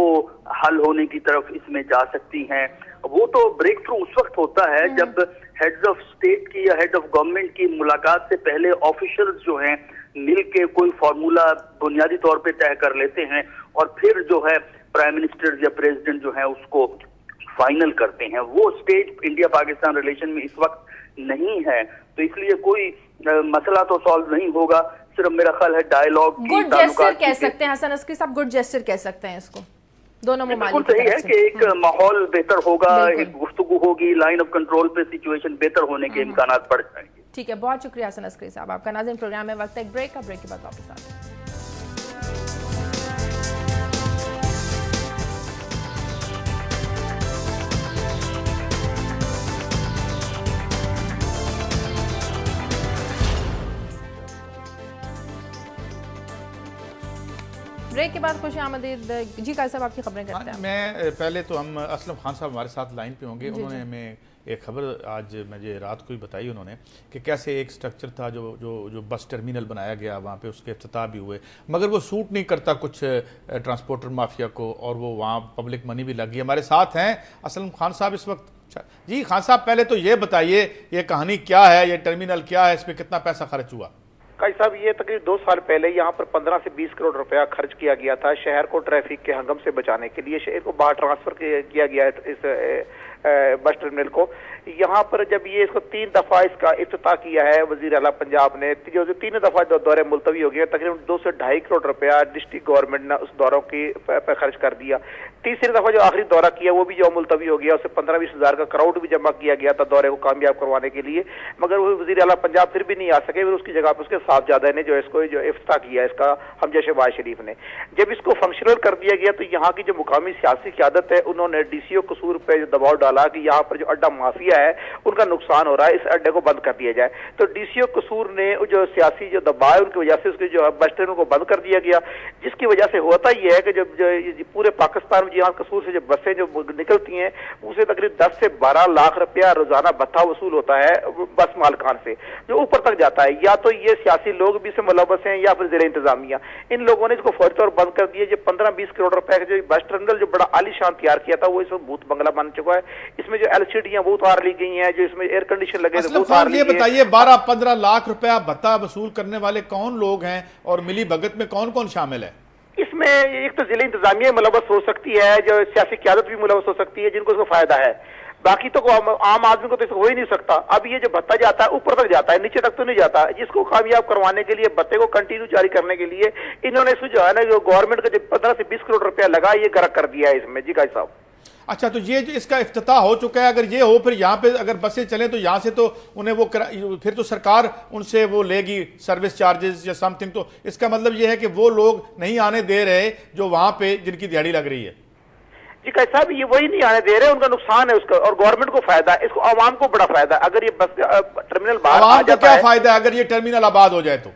हल होने की तरफ इसमें जा सकती हैं। वो तो ब्रेक थ्रू उस वक्त होता है जब हेड्स ऑफ स्टेट की या हेड ऑफ गवर्नमेंट की मुलाकात से पहले ऑफिशियल्स जो हैं मिल के कोई फार्मूला बुनियादी तौर पे तय कर लेते हैं और फिर जो है प्राइम मिनिस्टर या प्रेसिडेंट जो है उसको फाइनल करते हैं। वो स्टेज इंडिया पाकिस्तान रिलेशन में इस वक्त नहीं है, तो इसलिए कोई मसला तो सॉल्व नहीं होगा, सिर्फ मेरा ख्याल है डायलॉग की गुड जेस्चर कह सकते हैं हसन अस्करी साहब, गुड जेस्चर कह सकते हैं इसको दोनों ममालिक। सही है कि एक माहौल बेहतर होगा, एक गुफ्तगू होगी, लाइन ऑफ कंट्रोल पे सिचुएशन बेहतर होने के इम्कान बढ़ जाएंगे। ठीक है, बहुत शुक्रिया हसन अस्करी साहब आपका। नाज़रीन, प्रोग्राम में वक्त है एक ब्रेक का, ब्रेक के बाद वापस आते हैं। ब्रेक के बाद खुश आमदीद जी का साहब, आपकी खबरें करते हैं। मैं पहले तो हम असलम खान साहब हमारे साथ लाइन पे होंगे, उन्होंने हमें एक खबर आज मुझे रात को ही बताई उन्होंने कि कैसे एक स्ट्रक्चर था जो बस टर्मिनल बनाया गया, वहाँ पे उसके इफ्तिताह भी हुए, मगर वो सूट नहीं करता कुछ ट्रांसपोर्टर माफिया को और वो वहाँ पब्लिक मनी भी लगी। हमारे साथ हैं असलम खान साहब इस वक्त। जी खान साहब, पहले तो ये बताइए ये कहानी क्या है, ये टर्मिनल क्या है, इस पर कितना पैसा खर्च हुआ? काजी साहब, ये तकरीबन 2 साल पहले यहाँ पर 15 से 20 करोड़ रुपया खर्च किया गया था शहर को ट्रैफिक के हंगम से बचाने के लिए। शहर को बाहर ट्रांसफर किया गया है इस बस टर्मिनल को। यहाँ पर जब ये इसको 3 दफा इसका इफ्तिताह किया है वजीर आला पंजाब ने, जो 3 दफा दौरे मुलतवी हो गए, तकरीबन 2 से 2.5 करोड़ रुपया डिस्ट्रिक्ट गवर्नमेंट ने उस दौरों की पर खर्च कर दिया। तीसरी दफा जो आखिरी दौरा किया वो भी जो मुलतवी हो गया, उससे 15-20 हज़ार का क्राउड भी जमा किया गया था दौरे को कामयाब करवाने के लिए, मगर वो वजीर आला पंजाब फिर भी नहीं आ सके। फिर उसकी जगह पर उसके साहबजादा ने जो इसको जो इफ्तिताह किया इसका, हमजा शहबाज शरीफ ने, जब इसको फंक्शनल कर दिया गया तो यहाँ की जो मुकामी सियासी क़यादत है उन्होंने DCO कसूर पे जो दबाव डाला डाला कि यहाँ पर जो अड्डा माफिया है उनका नुकसान हो रहा है, इस अड्डे को बंद कर दिया जाए। तो डीसीओ कसूर ने जो सियासी जो दबाव है उनकी वजह से उसके जो बस ट्रेनों को बंद कर दिया गया, जिसकी वजह से होता यह है कि जब पूरे पाकिस्तान में यहाँ कसूर से जो बसें जो निकलती हैं उसे तकरीबन 10 से 12 लाख रुपया रोजाना भत्ता वसूल होता है बस मालकान से, जो ऊपर तक जाता है। या तो ये सियासी लोग भी इससे मुलव्वस हैं या फिर जिला इंतजामिया, इन लोगों ने इसको फौरी तौर बंद कर दिया। जो 15-20 करोड़ रुपए का जो बस टर्मिनल जो बड़ा आलीशान तैयार किया था वो इसमें भूत बंगला बन चुका है। इसमें जो एलसीडी वो उतार ली गई हैं, जो इसमें एयर कंडीशन लगे थे वो उतार ली गई। ये बताइए 12-15 लाख रुपया भत्ता वसूल करने वाले कौन लोग हैं और मिली भगत में कौन कौन शामिल है? इसमें एक तो जिला इंतजामिया मुलव्वस हो सकती है, जो सियासी क़यादत भी मुलव्वस हो सकती है जिनको इसको फायदा है, बाकी तो आम आदमी को तो हो ही नहीं सकता। अब ये जो भत्ता जाता है ऊपर तक जाता है, नीचे तक तो नहीं जाता। जिसको कामयाब करवाने के लिए, भत्ते को कंटिन्यू जारी करने के लिए इन्होंने इसमें जो है ना, जो गवर्नमेंट का जो 15 से 20 करोड़ रुपया लगा ये गरक कर दिया है इसमें। जी गाजी साहब, अच्छा, तो ये जो इसका इफ्तिताह हो चुका है, अगर ये हो फिर यहाँ पे अगर बसें चलें तो यहाँ से तो उन्हें वो फिर तो सरकार उनसे वो लेगी सर्विस चार्जेस या समथिंग। तो इसका मतलब ये है कि वो लोग नहीं आने दे रहे जो वहां पे जिनकी दिहाड़ी लग रही है। जी कैसा भी ये वही नहीं आने दे रहे, उनका नुकसान है उसका, और गवर्नमेंट को फायदा है, इसको आवाम को बड़ा फायदा है। अगर ये बस टर्मिनल बाहर आ जाता है, क्या फायदा है अगर ये टर्मिनल आबाद हो जाए? तो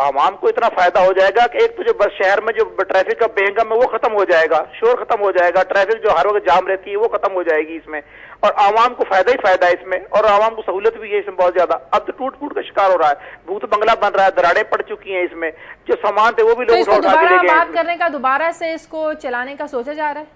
आवाम को इतना फायदा हो जाएगा कि एक तो जो बस शहर में जो ट्रैफिक का बेहंगम है वो खत्म हो जाएगा, शोर खत्म हो जाएगा, ट्रैफिक जो हर वक्त जाम रहती है वो खत्म हो जाएगी इसमें, और आवाम को फायदा ही फायदा है इसमें, और आवाम को सहूलत भी है इसमें बहुत ज्यादा। अब तो टूट फूट का शिकार हो रहा है, भूत बंगला बन रहा है, दरारें पड़ चुकी हैं इसमें, जो सामान थे वो भी लोग उठा के ले गए। बात करने का दोबारा से इसको चलाने का सोचा जा रहा है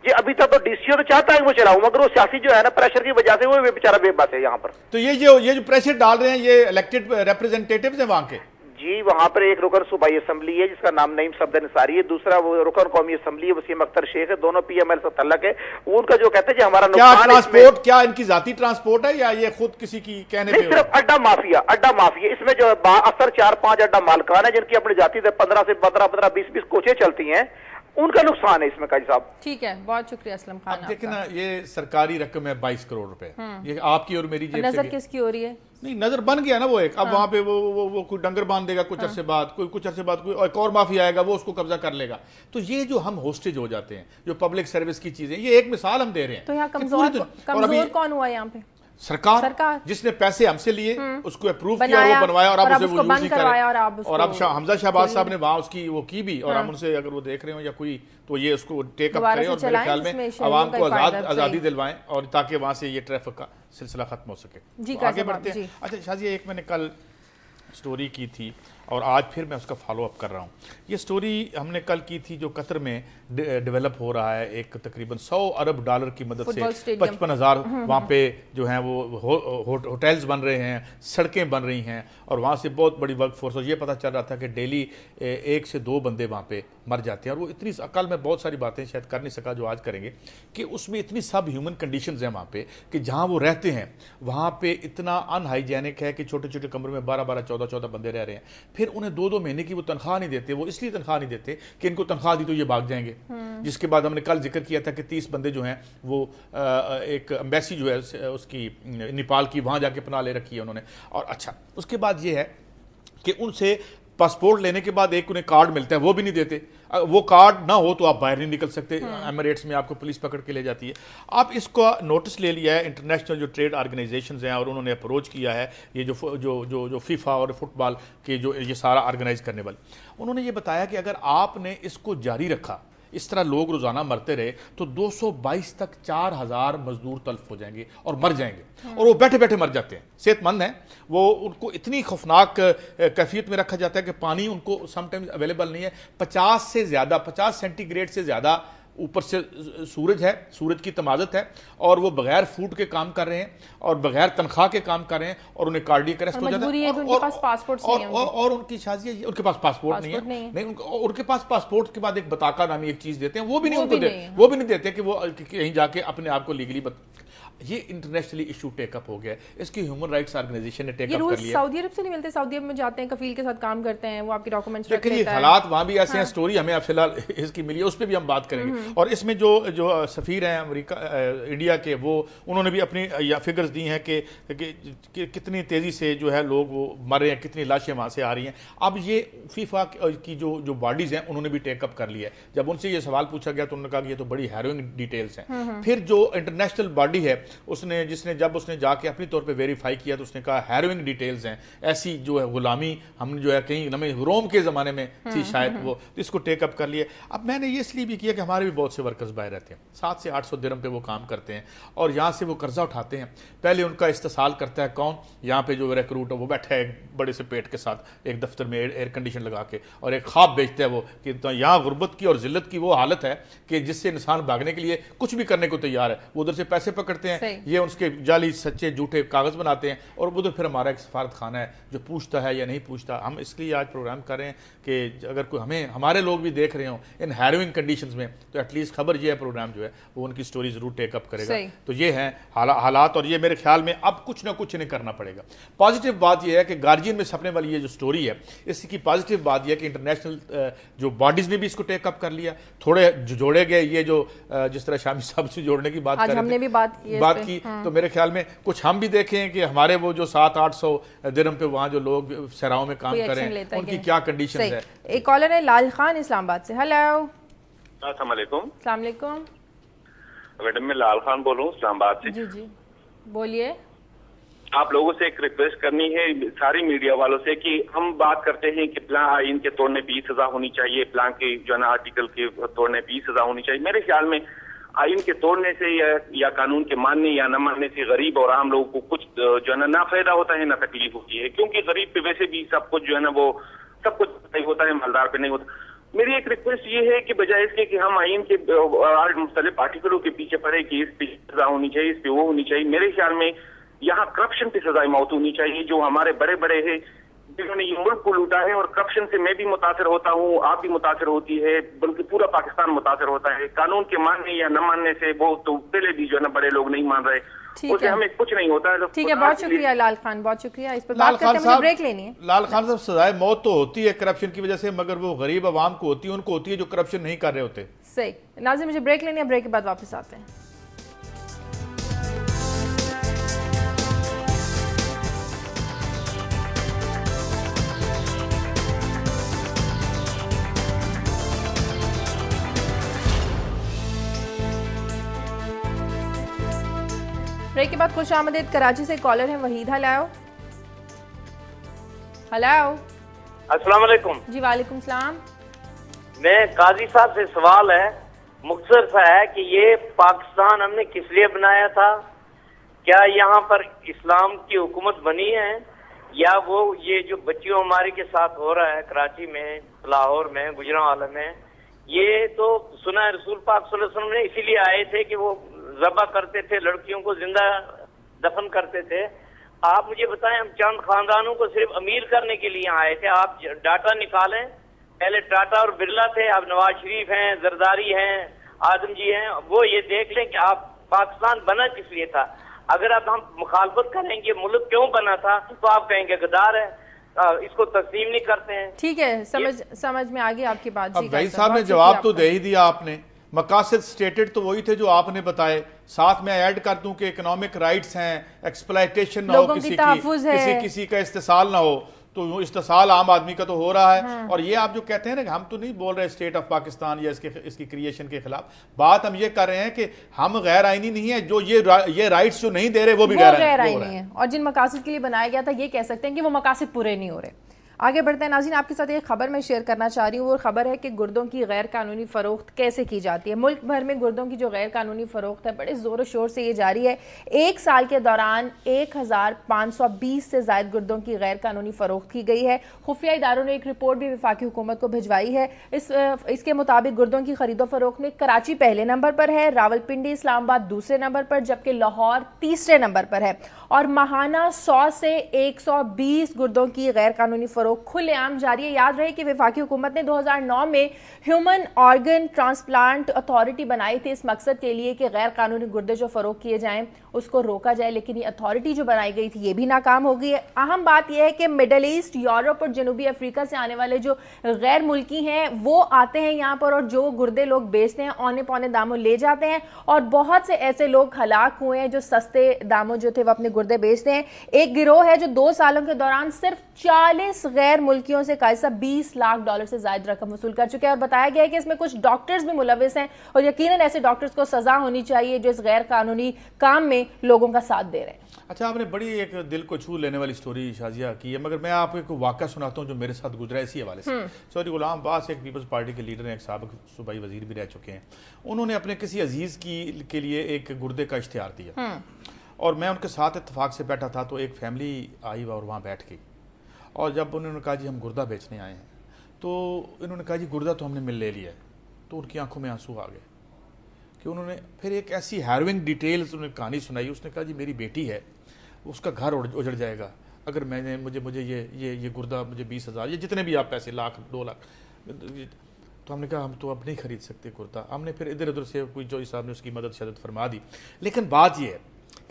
जी। अभी तक तो डीसीओ तो चाहता है कि वो चलाऊं, मगर वो सियासी जो है ना प्रेशर की वजह से वो बेचारा बेबस है यहाँ पर। तो ये जो प्रेशर डाल रहे हैं ये इलेक्टेड रिप्रेजेंटेटिव्स हैं वहां के? जी, वहां पर एक रुकन सूबाई असेंबली है जिसका नाम नईम सफदर निसारी है, दूसरा वो रुकन कौमी असेंबली है वसीम अख्तर शेख है, दोनों पीएमएल से तल्लक है। वो उनका जो कहते हैं हमारा नुकसान ट्रांसपोर्ट, क्या इनकी जाती ट्रांसपोर्ट है या ये खुद किसी की कहने पे? सिर्फ अड्डा माफिया इसमें जो अक्सर 4-5 अड्डा मालकान है जिनकी अपनी जाती 15 से 15-20 कोचें चलती हैं, उनका नुकसान है इसमें काजी साहब। ठीक है, बहुत शुक्रिया असलम खान। अब देखिए ना, ये सरकारी रकम है 22 करोड़ रुपए, ये आपकी और मेरी जेब से। नजर किसकी हो रही है? नहीं, नजर बन गया ना वो एक। अब वहां पे वो कोई डंगर बांध देगा कुछ अरसे बाद, कुछ अरसे बाद कोई एक और माफिया आएगा वो उसको कब्जा कर लेगा। तो ये जो हम होस्टेज हो जाते हैं, जो पब्लिक सर्विस की चीजें, ये एक मिसाल हम दे रहे हैं। तो यहाँ कमजोर कौन हुआ यहाँ पे? सरकार जिसने पैसे हमसे लिए उसको अप्रूव किया, वो बनवाया और अब उसे वो यूज नहीं करे। और अब हमजा शहबाज साहब ने वहां उसकी वो की भी, और हम उनसे अगर वो देख रहे हो या कोई तो ये उसको टेक अप करें और मेरे ख्याल में आवाम को आजादी दिलवाएं, और ताकि वहां से ये ट्रैफिक का सिलसिला खत्म हो सके। तो आगे बढ़ते हैं। अच्छा शाजी, एक मैंने कल स्टोरी की थी और आज फिर मैं उसका फॉलो अप कर रहा हूँ। ये स्टोरी हमने कल की थी जो कतर में डेवलप हो रहा है, एक तकरीबन 100 अरब डॉलर की मदद से 55,000 वहाँ पे जो हैं वो होटल्स बन रहे हैं, सड़कें बन रही हैं, और वहाँ से बहुत बड़ी वर्क फोर्स। और ये पता चल रहा था कि डेली 1 से 2 बंदे वहाँ पे मर जाते हैं। और वो इतनी, कल मैं बहुत सारी बातें शायद कर नहीं सका जो आज करेंगे, कि उसमें इतनी सब ह्यूमन कंडीशंस हैं वहाँ पे कि जहाँ वो रहते हैं वहाँ पे इतना अनहाइजेनिक है कि छोटे छोटे कमरों में 12-12, 14-14 बंदे रह रहे हैं। फिर उन्हें 2-2 महीने की वो तनख्वाह नहीं देते। वो इसलिए तनख्वाह नहीं देते कि इनको तनख्वाह दी तो ये भाग जाएंगे। जिसके बाद हमने कल जिक्र किया था कि 30 बंदे जो हैं वो एक एम्बेसी जो है उसकी नेपाल की, वहाँ जाके पनाह ले रखी है उन्होंने। और अच्छा, उसके बाद ये है कि उनसे पासपोर्ट लेने के बाद एक उन्हें कार्ड मिलता है, वो भी नहीं देते। वो कार्ड ना हो तो आप बाहर नहीं निकल सकते। एमिरेट्स में आपको पुलिस पकड़ के ले जाती है। आप इसका नोटिस ले लिया है इंटरनेशनल जो ट्रेड ऑर्गेनाइजेशंस हैं, और उन्होंने अप्रोच किया है ये जो फीफा और फुटबॉल के जो ये सारा ऑर्गेनाइज करने वाले, उन्होंने ये बताया कि अगर आपने इसको जारी रखा, इस तरह लोग रोजाना मरते रहे, तो 222 तक 4,000 मजदूर तल्फ हो जाएंगे और मर जाएंगे। और वो बैठे बैठे मर जाते हैं, सेहतमंद हैं वो, उनको इतनी खौफनाक कैफियत में रखा जाता है कि पानी उनको समटाइम्स अवेलेबल नहीं है। 50 सेंटीग्रेड से ज़्यादा ऊपर से सूरज है, सूरज की तमाजत है, और वो बगैर फूड के काम कर रहे हैं और बगैर तनख्वाह के काम कर रहे हैं, और उन्हें कार्डियक अरेस्ट हो जाता है। और उनकी शादी, उनके पास पासपोर्ट नहीं है, उनके पास पासपोर्ट के बाद एक बताका नामी एक चीज देते हैं, वो भी नहीं उनको देते, वो भी नहीं देते कि वो कहीं जाके अपने आप को लीगली ये इंटरनेशनली इशू टेकअप हो गया है, इसकी ह्यूमन राइट्स ऑर्गेनाइजेशन ने टेकअप कर लिया। सऊदी अरब से नहीं मिलते, सऊदी अरब में जाते हैं, कफील के साथ काम करते हैं, वो आपके डॉक्यूमेंट्स रख लेता है। हालात वहाँ भी ऐसे हैं, स्टोरी हमें फिलहाल इसकी मिली है, उस पर भी हम बात करेंगे। और इसमें जो सफ़ीर हैं अमेरिका इंडिया के, वो उन्होंने भी अपनी फिगर्स दी हैं कि कितनी तेज़ी से जो है लोग वो मर रहे हैं, कितनी लाशें वहाँ से आ रही हैं। अब ये फीफा की जो बॉडीज़ हैं उन्होंने भी टेकअप कर लिया है। जब उनसे ये सवाल पूछा गया तो उन्होंने कहा कि ये तो बड़ी हैरोइंग डिटेल्स हैं। फिर जो इंटरनेशनल बॉडी है जब उसने जाके अपनी तौर पे वेरीफाई किया तो उसने कहा हैरोइंग डिटेल्स हैं, ऐसी जो है गुलामी हमने जो है कहीं हमें रोम के ज़माने में थी शायद, वो इसको टेकअप कर लिया। अब मैंने ये इसलिए भी किया कि हमारे भी बहुत से वर्कर्स बाहर रहते हैं, 700 से 800 दिरहम पे वो काम करते हैं और यहाँ से वो कर्जा उठाते हैं। पहले उनका इस्तेसाल करता है कौन, यहाँ पे जो रिक्रूट है वो बैठा है बड़े से पेट के साथ एक दफ्तर में एयर कंडीशन लगा के, और एक ख्वाब बेचता है वो कि तो यहाँ गुर्बत की और जिल्लत की वो हालत है कि जिससे इंसान भागने के लिए कुछ भी करने को तैयार है। वो उधर से पैसे पकड़ते हैं, ये उसके जाली सच्चे झूठे कागज बनाते हैं, और उधर फिर हमारा एक सफारत खाना है जो पूछता है या नहीं पूछता। हम इसलिए आज प्रोग्राम कर रहे हैं कि अगर कोई हमारे लोग भी देख रहे हो इन हैरोइंग कंडीशंस में, तो एटलीस्ट खबर ये है, प्रोग्राम जो है वो उनकी स्टोरी जरूर टेकअप करेगा। तो ये है हालात, और ये मेरे ख्याल में अब कुछ ना कुछ इन्हें करना पड़ेगा। पॉजिटिव बात यह है कि गार्जियन में छपने वाली ये जो स्टोरी है, इसकी पॉजिटिव बात यह है कि इंटरनेशनल जो बॉडीज ने भी इसको टेकअप कर लिया, थोड़े जोड़े गए। ये जो जिस तरह शामी साहब से जोड़ने की बात कर हमने भी बात की, तो मेरे ख्याल में कुछ हम भी देखें कि हमारे वो जो 700-800 दिरहम पे वहाँ जो लोग सहराओं में काम कर रहे हैं उनकी क्या कंडीशन है। एक कॉलर है लाल खान इस्लामाबाद से। हेलो, अस्सलाम वालेकुम। मैडम मैं लाल खान बोल रहा हूँ इस्लामाबाद से। जी बोलिए। आप लोगों से एक रिक्वेस्ट करनी है, सारी मीडिया वालों से, कि हम बात करते हैं कि प्लान आइन के तोड़ने पे 20 सजा होनी चाहिए, प्लान के जो है ना आर्टिकल के तोड़ने पे 20 सजा होनी चाहिए। मेरे ख्याल में आइन के तोड़ने से या कानून के मानने या न मानने से गरीब और आम लोगों को कुछ जो है ना फायदा होता है, ना तकलीफ होती है, क्योंकि गरीब पे वैसे भी सब कुछ जो है ना वो सब कुछ नहीं होता है, मालदार पे नहीं होता। मेरी एक रिक्वेस्ट ये है कि बजाय इसके कि हम आइन के मुख्तलिफ आर्टिकलों के पीछे पड़े कि इस पे सजा होनी चाहिए, इस पे वो होनी चाहिए, मेरे ख्याल में यहाँ करप्शन पे सजाए मौत होनी चाहिए। जो हमारे बड़े बड़े हैं जिन्होंने ये मुल्क को लूटा है, और करप्शन से मैं भी मुतासर होता हूँ, आप भी मुतासर होती है, बल्कि पूरा पाकिस्तान मुतासर होता है। कानून के मानने या न मानने से वो तो पहले भी जो है ना बड़े लोग नहीं मान रहे, उससे हमें कुछ नहीं होता है। ठीक है, बहुत शुक्रिया लाल खान, बहुत शुक्रिया। इस पर बात करते हैं, मुझे ब्रेक लेनी है। लाल खान साहब, सजाए मौत तो होती है करप्शन की वजह से, मगर वो गरीब आवाम को होती है, उनको होती है जो करप्शन नहीं कर रहे होते। सही नाज़िम, मुझे ब्रेक लेनी है, ब्रेक के बाद वापस आते हैं। ब्रेक के बाद खुश आमदीद। कराची से कॉलर है वहीद। हेलो। अस्सलाम वालेकुम। जी वालेकुम सलाम। मैं काजी साहब से सवाल है, मुख्तसर सा है, कि ये पाकिस्तान हमने किस लिए बनाया था? क्या यहाँ पर इस्लाम की हुकूमत बनी है, या वो ये जो बच्चियों हमारे के साथ हो रहा है कराची में, लाहौर में, गुजरांवाला में, ये तो सुना है रसूल पाक सल्लल्लाहु अलैहि वसल्लम ने इसीलिए आए थे कि वो ज़बा करते थे, लड़कियों को जिंदा दफन करते थे। आप मुझे बताएं, हम चंद खानदानों को सिर्फ अमीर करने के लिए आए थे? आप डाटा निकालें, पहले टाटा और बिरला थे, अब नवाज शरीफ हैं, जरदारी हैं, आदम जी हैं, वो ये देख लें कि आप पाकिस्तान बना किस लिए था। अगर अब हम मुखालफत करेंगे मुल्क क्यों बना था, तो आप कहेंगे गद्दार है, इसको तस्लीम नहीं करते हैं। ठीक है, समझ में आ गई आपकी बात। अब भाई साहब ने जवाब तो दे ही दिया आपने। मकासद स्टेटेड तो वही थे जो आपने बताए, साथ में ऐड कर दूं कि इकोनॉमिक राइट्स हैं, एक्सप्लॉयटेशन ना हो किसी का इस्तेसाल ना हो, तो इस्तेसाल आम आदमी का तो हो रहा है। और ये आप जो कहते हैं ना कि हम तो नहीं बोल रहे स्टेट ऑफ पाकिस्तान या इसकी क्रिएशन के खिलाफ, बात हम ये कर रहे हैं कि हम गैर आईनी नहीं है, जो ये राइट्स जो नहीं दे रहे वो भी गैर आईनी है, और जिन मकासद के लिए बनाया गया था ये कह सकते हैं कि वो मकासद पूरे नहीं हो रहे। आगे बढ़ते हैं नाज़रीन, आपके साथ एक खबर मैं शेयर करना चाह रही हूँ। वो खबर है कि गुर्दों की गैर कानूनी फ़रोख्त कैसे की जाती है। मुल्क भर में गुर्दों की जो गैर कानूनी फ़रोख्त है बड़े ज़ोर शोर से ये जारी है। एक साल के दौरान 1520 से ज़ायद गुर्दों की गैर कानूनी फ़रोख्त की गई है। खुफिया इदारों ने एक रिपोर्ट भी वफाकी हुकूमत को भिजवाई है। इसके मुताबिक गुर्दों की खरीदो फरोख्त में कराची पहले नंबर पर है, रावलपिंडी इस्लामाबाद दूसरे नंबर पर, जबकि लाहौर तीसरे नंबर पर है। और माहाना 100 से 120 गुर्दों की गैर कानूनी फरोख्त खुलेआम जारी है। याद रहे कि वफाकी हुकूमत ने 2009 में ह्यूमन ऑर्गन ट्रांसप्लांट अथॉरिटी बनाई थी इस मकसद के लिए कि गैर कानूनी गुर्दे जो फरोख्त किए जाएं उसको रोका जाए, लेकिन ये अथॉरिटी जो बनाई गई थी ये भी नाकाम हो गई है। अहम बात यह है कि मिडल ईस्ट, यूरोप और जनूबी अफ्रीका से आने वाले जो गैर मुल्की हैं वो आते हैं यहाँ पर और जो गुर्दे लोग बेचते हैं औने पौने दामों ले जाते हैं, और बहुत से ऐसे लोग हलाक हुए हैं जो सस्ते दामों जो थे वो अपने गुर्दे बेचते हैं। एक गिरोह है जो 2 सालों के दौरान सिर्फ 40 गैर मुल्कियों से कायसा $20 लाख से ज्यादा रकम वसूल कर चुके हैं, और बताया गया है कि इसमें कुछ डॉक्टर्स भी मुलविस हैं और यकीनन ऐसे डॉक्टर्स को सजा होनी चाहिए जो इस गैर कानूनी काम में लोगों का साथ दे रहे हैं। अच्छा, आपने बड़ी एक दिल को छू लेने वाली स्टोरी शाजिया की है, मगर मैं आपको एक वाक़या सुनाता हूँ जो मेरे साथ गुजरा इसी हवाले से। सॉरी, गुलाम अब्बास एक पीपल्स पार्टी के लीडर हैं, एक साबिक सूबाई वजीर भी रह चुके हैं। उन्होंने अपने किसी अजीज़ के लिए एक गुर्दे का इश्तिहार दिया और मैं उनके साथ इत्तेफाक से बैठा था, तो एक फैमिली आई और वहाँ बैठ गई, और जब उन्होंने कहा जी हम गुर्दा बेचने आए हैं, तो इन्होंने कहा जी गुर्दा तो हमने मिल ले लिया है, तो उनकी आंखों में आंसू आ गए कि उन्होंने फिर एक ऐसी हैरविंग डिटेल्स उन्होंने कहानी सुनाई। उसने कहा जी मेरी बेटी है, उसका घर उजड़ जाएगा अगर मैंने मुझे ये गुर्दा मुझे 20,000 ये जितने भी आप पैसे लाख 2 लाख, तो हमने कहा हम तो अब नहीं खरीद सकते गुर्दा। हमने फिर इधर उधर से कोई जो साहब ने उसकी मदद शदत फरमा दी। लेकिन बात यह है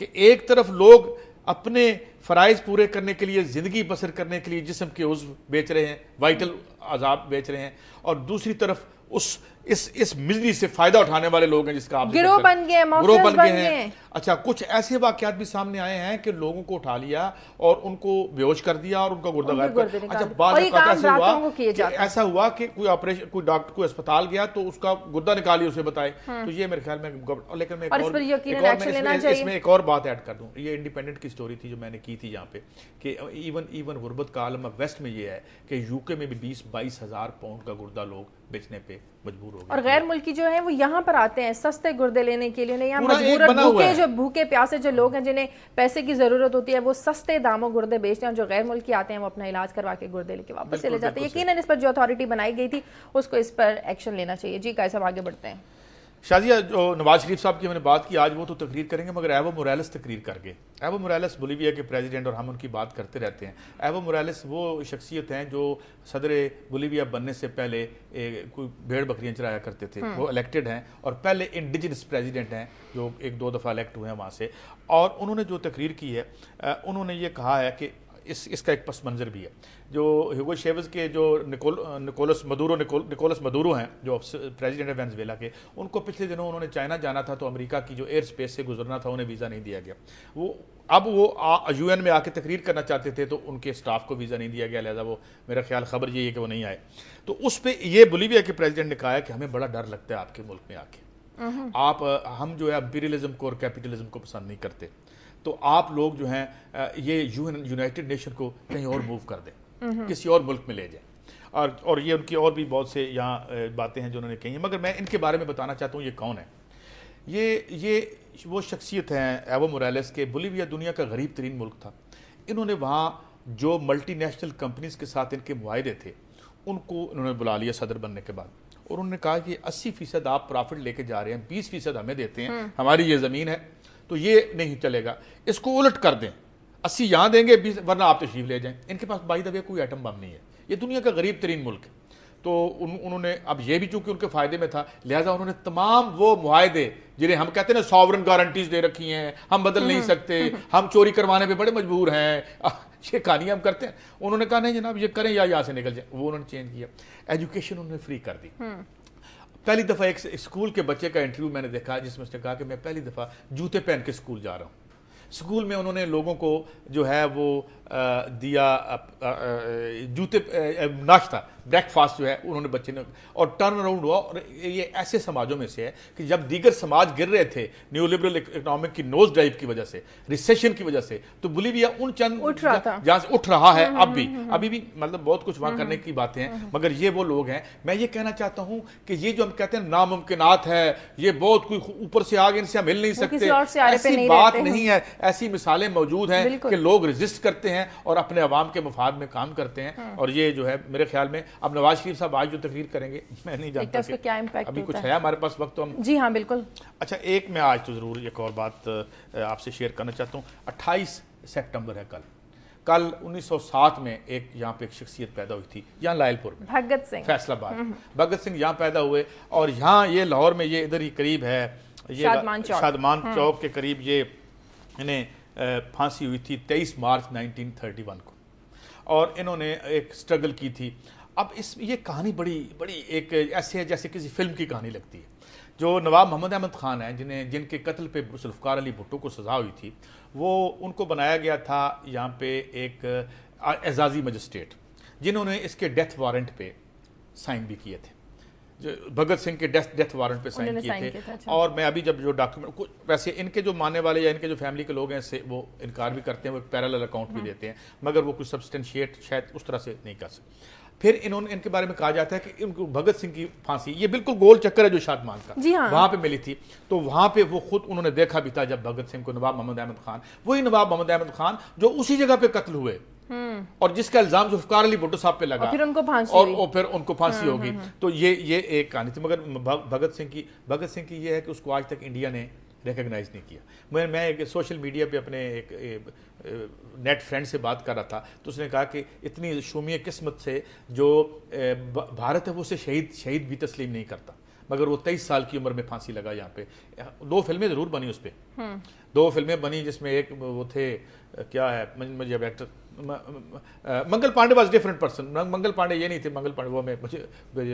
कि एक तरफ लोग अपने फ़राइज़ पूरे करने के लिए, ज़िंदगी बसर करने के लिए जिस्म के उज़्व बेच रहे हैं, वाइटल अज़ाब बेच रहे हैं, और दूसरी तरफ इस मिजरी से फायदा उठाने वाले लोग हैं जिसका आप गिरोह बन गए हैं। अच्छा, कुछ ऐसे वाकयात भी सामने आए हैं कि लोगों को उठा लिया और उनको बेहोश कर दिया और उनका गुर्दा गायब कर। अच्छा, बाद ऐसा हुआ कि कोई ऑपरेशन, कोई डॉक्टर, कोई अस्पताल गया तो उसका गुर्दा निकालिए उसे बताए, तो ये मेरे ख्याल में। लेकिन मैं इसमें एक और बात ऐड कर दूं, ये इंडिपेंडेंट की स्टोरी थी जो मैंने की थी यहाँ पे, कि इवन गुर्बत का आलम वेस्ट में ये है कि यूके में भी 20-22 हज़ार पाउंड का गुर्दा लोग बेचने पे मजबूर हो गए। और गैर मुल्की जो है वो यहाँ पर आते हैं सस्ते गुर्दे लेने के लिए, यहाँ मजबूर भूखे प्यासे जो लोग हैं जिन्हें पैसे की जरूरत होती है वो सस्ते दामों गुर्दे बेचते हैं, और जो गैर मुल्की आते हैं वो अपना इलाज करवा के गुर्दे लेके वापस चले जाते हैं। यकीनन इस पर जो अथॉरिटी बनाई गई थी उसको इस पर एक्शन लेना चाहिए। जी कैसे आगे बढ़ते हैं। शाजिया, जो नवाज शरीफ साहब की हमने बात की, आज वो तो तकरीर करेंगे, मगर एवो मोरालेस तकरीर कर गए। एवो मोरालेस बोलीविया के प्रेसिडेंट, और हम उनकी बात करते रहते हैं। एवो मोरालेस वो शख्सियत हैं जो सदर बोलीविया बनने से पहले कोई भेड़ बकरियां चराया करते थे। वो इलेक्टेड हैं और पहले इंडिजिनस प्रेसिडेंट हैं जो 1-2 दफ़ा इलेक्ट हुए हैं वहाँ से। और उन्होंने जो तकरीर की है, उन्होंने ये कहा है कि इसका एक पस मंज़र भी है। जो ह्यूगो चेवेज़ के जो निकोलस मदुरो हैं जो प्रेसिडेंट है वेनेजुएला के, उनको पिछले दिनों उन्होंने चाइना जाना था तो अमेरिका की जो एयर स्पेस से गुजरना था उन्हें वीज़ा नहीं दिया गया। वो UN में आके तकरीर करना चाहते थे तो उनके स्टाफ को वीज़ा नहीं दिया गया, लिहाजा वो, मेरा ख्याल खबर यही है कि वो नहीं आए। तो उस पर ये बोलीविया के प्रेसिडेंट ने कहा है कि हमें बड़ा डर लगता है आपके मुल्क में आके, हम जो है इंपीरियलिज्म को और कैपिटलिज्म को पसंद नहीं करते, तो आप लोग जो हैं ये यूनाइटेड नेशन को कहीं और मूव कर दें, किसी और मुल्क में ले जाएं। और ये उनकी और भी बहुत से यहाँ बातें हैं जो उन्होंने कही हैं, मगर मैं इनके बारे में बताना चाहता हूँ ये कौन है। ये वो शख्सियत हैं एवो मोरालेस के। बोलीविया दुनिया का गरीब तरीन मुल्क था। इन्होंने वहाँ जो मल्टीनेशनल कंपनीज के साथ इनके मुआहदे थे उनको इन्होंने बुला लिया सदर बनने के बाद, और उन्होंने कहा कि 80% आप प्रॉफिट लेके जा रहे हैं, 20% हमें देते हैं, हमारी ये ज़मीन है, तो ये नहीं चलेगा, इसको उलट कर दें, 80 यहाँ देंगे, 20 वरना आप तशरीफ ले जाएं। इनके पास बाई द वे कोई एटम बम नहीं है, ये दुनिया का गरीब तरीन मुल्क है। तो उन्होंने, अब ये भी चूंकि उनके फायदे में था, लिहाजा उन्होंने तमाम वो मुआहदे जिन्हें हम कहते हैं ना सॉवरन गारंटीज दे रखी हैं, हम बदल नहीं सकते, हम चोरी करवाने पे बड़े मजबूर हैं, ये कहानियाँ हम करते हैं। उन्होंने कहा नहीं जनाब ये करें या यहाँ से निकल जाए, वो उन्होंने चेंज किया। एजुकेशन उन्होंने फ्री कर दी। पहली दफ़ा एक स्कूल के बच्चे का इंटरव्यू मैंने देखा जिसमें उसने कहा कि मैं पहली दफ़ा जूते पहन के स्कूल जा रहा हूँ। स्कूल में उन्होंने लोगों को जो है वो दिया जूते नाश्ता, ब्रेकफास्ट जो है उन्होंने बच्चे ने, और टर्न अराउंड हुआ। और ये ऐसे समाजों में से है कि जब दीगर समाज गिर रहे थे न्यू लिबरल इकोनॉमिक की नोज ड्राइव की वजह से, रिसेशन की वजह से, तो बोलीविया उन चंद जहाँ से उठ रहा है। अभी भी मतलब बहुत कुछ वहाँ करने की बातें हैं, मगर ये वो लोग हैं। मैं ये कहना चाहता हूँ कि ये जो हम कहते हैं नामुमकिनात है, ये बहुत कोई ऊपर से आगे इनसे हम मिल नहीं सकते, ऐसी बात नहीं है। ऐसी मिसालें मौजूद हैं कि लोग रेजिस्ट करते हैं और अपने अवाम के मफाद में काम करते हैं। और ये जो है मेरे ख्याल में अब नवाज शरीफ साहब आज जो तकरीर करेंगे, मैं नहीं जानता कि क्या इम्पैक्ट अभी कुछ है हमारे पास वक्त, तो हम। जी हाँ बिल्कुल। अच्छा, एक मैं आज तो जरूर एक और बात आपसे शेयर करना चाहता हूँ। 28 सितंबर है कल 1907 में एक यहाँ पे एक शख्सियत पैदा हुई थी, यहाँ लायलपुर में, भगत सिंह, फैसलाबाद। भगत सिंह यहाँ पैदा हुए, और यहाँ ये लाहौर में, ये इधर ही करीब है, ये शादमान चौक के करीब ये इन्हें फांसी हुई थी 23 मार्च 1931 को, और इन्होंने एक स्ट्रगल की थी। अब ये कहानी बड़ी एक ऐसे है जैसे किसी फिल्म की कहानी लगती है। जो नवाब मोहम्मद अहमद खान हैं, जिनके कत्ल पे जुल्फ़िकार अली भुट्टो को सज़ा हुई थी, वो उनको बनाया गया था यहाँ पे एक एजाज़ी मजिस्ट्रेट, जिन्होंने इसके डेथ वारंट पे साइन भी किए थे, जो भगत सिंह के डेथ वारंट पे साइन किए थे। और मैं अभी जब जो डॉक्यूमेंट, वैसे इनके जो मानने वाले या इनके जो फैमिली के लोग हैं इससे वो इनकार भी करते हैं, वो एक पैरेलल अकाउंट भी देते हैं, मगर वो कुछ सब्सटेंशिएट शायद उस तरह से नहीं कर सकते। फिर इनके बारे में कहा जाता है कि इनको भगत सिंह की फांसी, ये बिल्कुल गोल चक्कर है जो शादमान का, वहां पे मिली थी। तो वहां पे वो खुद उन्होंने देखा भी था जब भगत सिंह को नवाब मोहम्मद अहमद खान, वही नवाब मोहम्मद अहमद खान जो उसी जगह पे कत्ल हुए और जिसका इल्जाम जुल्फ़िकार अली भुट्टो साहब पे लगा, और फिर उनको फांसी और फिर उनको फांसी होगी। तो ये एक कहानी थी। मगर भगत सिंह की ये है कि उसको आज तक इंडिया ने रिकग्नाइज नहीं किया। मैं एक सोशल मीडिया पे अपने एक नेट फ्रेंड से बात कर रहा था, तो उसने कहा कि इतनी शूमीय किस्मत से जो भारत है वो उसे शहीद भी तस्लीम नहीं करता, मगर वो 23 साल की उम्र में फांसी लगा। यहाँ पे 2 फिल्में जरूर बनी उस पर, 2 फिल्में बनी, जिसमें एक वो थे, क्या है मुझे अब actor, Mangal Pandey was different person, Mangal Pandey ये नहीं थे, मंगल पांडे वो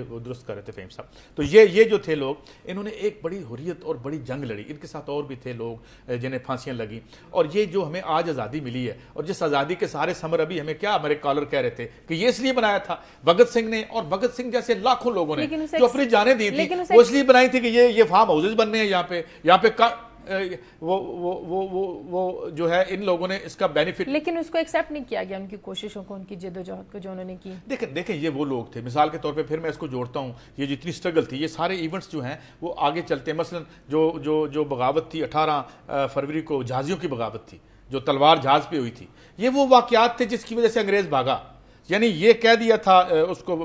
वो दुरुस्त कर रहे थे फेम साहब। तो ये जो थे लोग, इन्होंने एक बड़ी हुर्रियत और बड़ी जंग लड़ी। इनके साथ और भी थे लोग जिन्हें फांसियां लगी। और ये जो हमें आज आज़ादी मिली है, और जिस आज़ादी के सारे समर अभी हमें क्या हमारे कॉलर कह रहे थे कि ये इसलिए बनाया था भगत सिंह ने, और भगत सिंह जैसे लाखों लोगों ने जो अपनी जानें दी थी, वो इसलिए बनाई थी कि ये फार्म हाउसेज बनने हैं यहाँ पे वो जो है इन लोगों ने इसका बेनिफिट, लेकिन उसको एक्सेप्ट नहीं किया गया, उनकी कोशिशों को, उनकी जद्दोजहद को जो उन्होंने की। देखें ये वो लोग थे, मिसाल के तौर पे फिर मैं इसको जोड़ता हूँ, ये जितनी स्ट्रगल थी, ये सारे इवेंट्स जो हैं वो आगे चलते हैं। मसलन जो बगावत थी 18 फरवरी को, जहाजियों की बगावत थी जो तलवार जहाज पे हुई थी, ये वो वाकयात थे जिसकी वजह से अंग्रेज भागा। यानी ये कह दिया था उसको,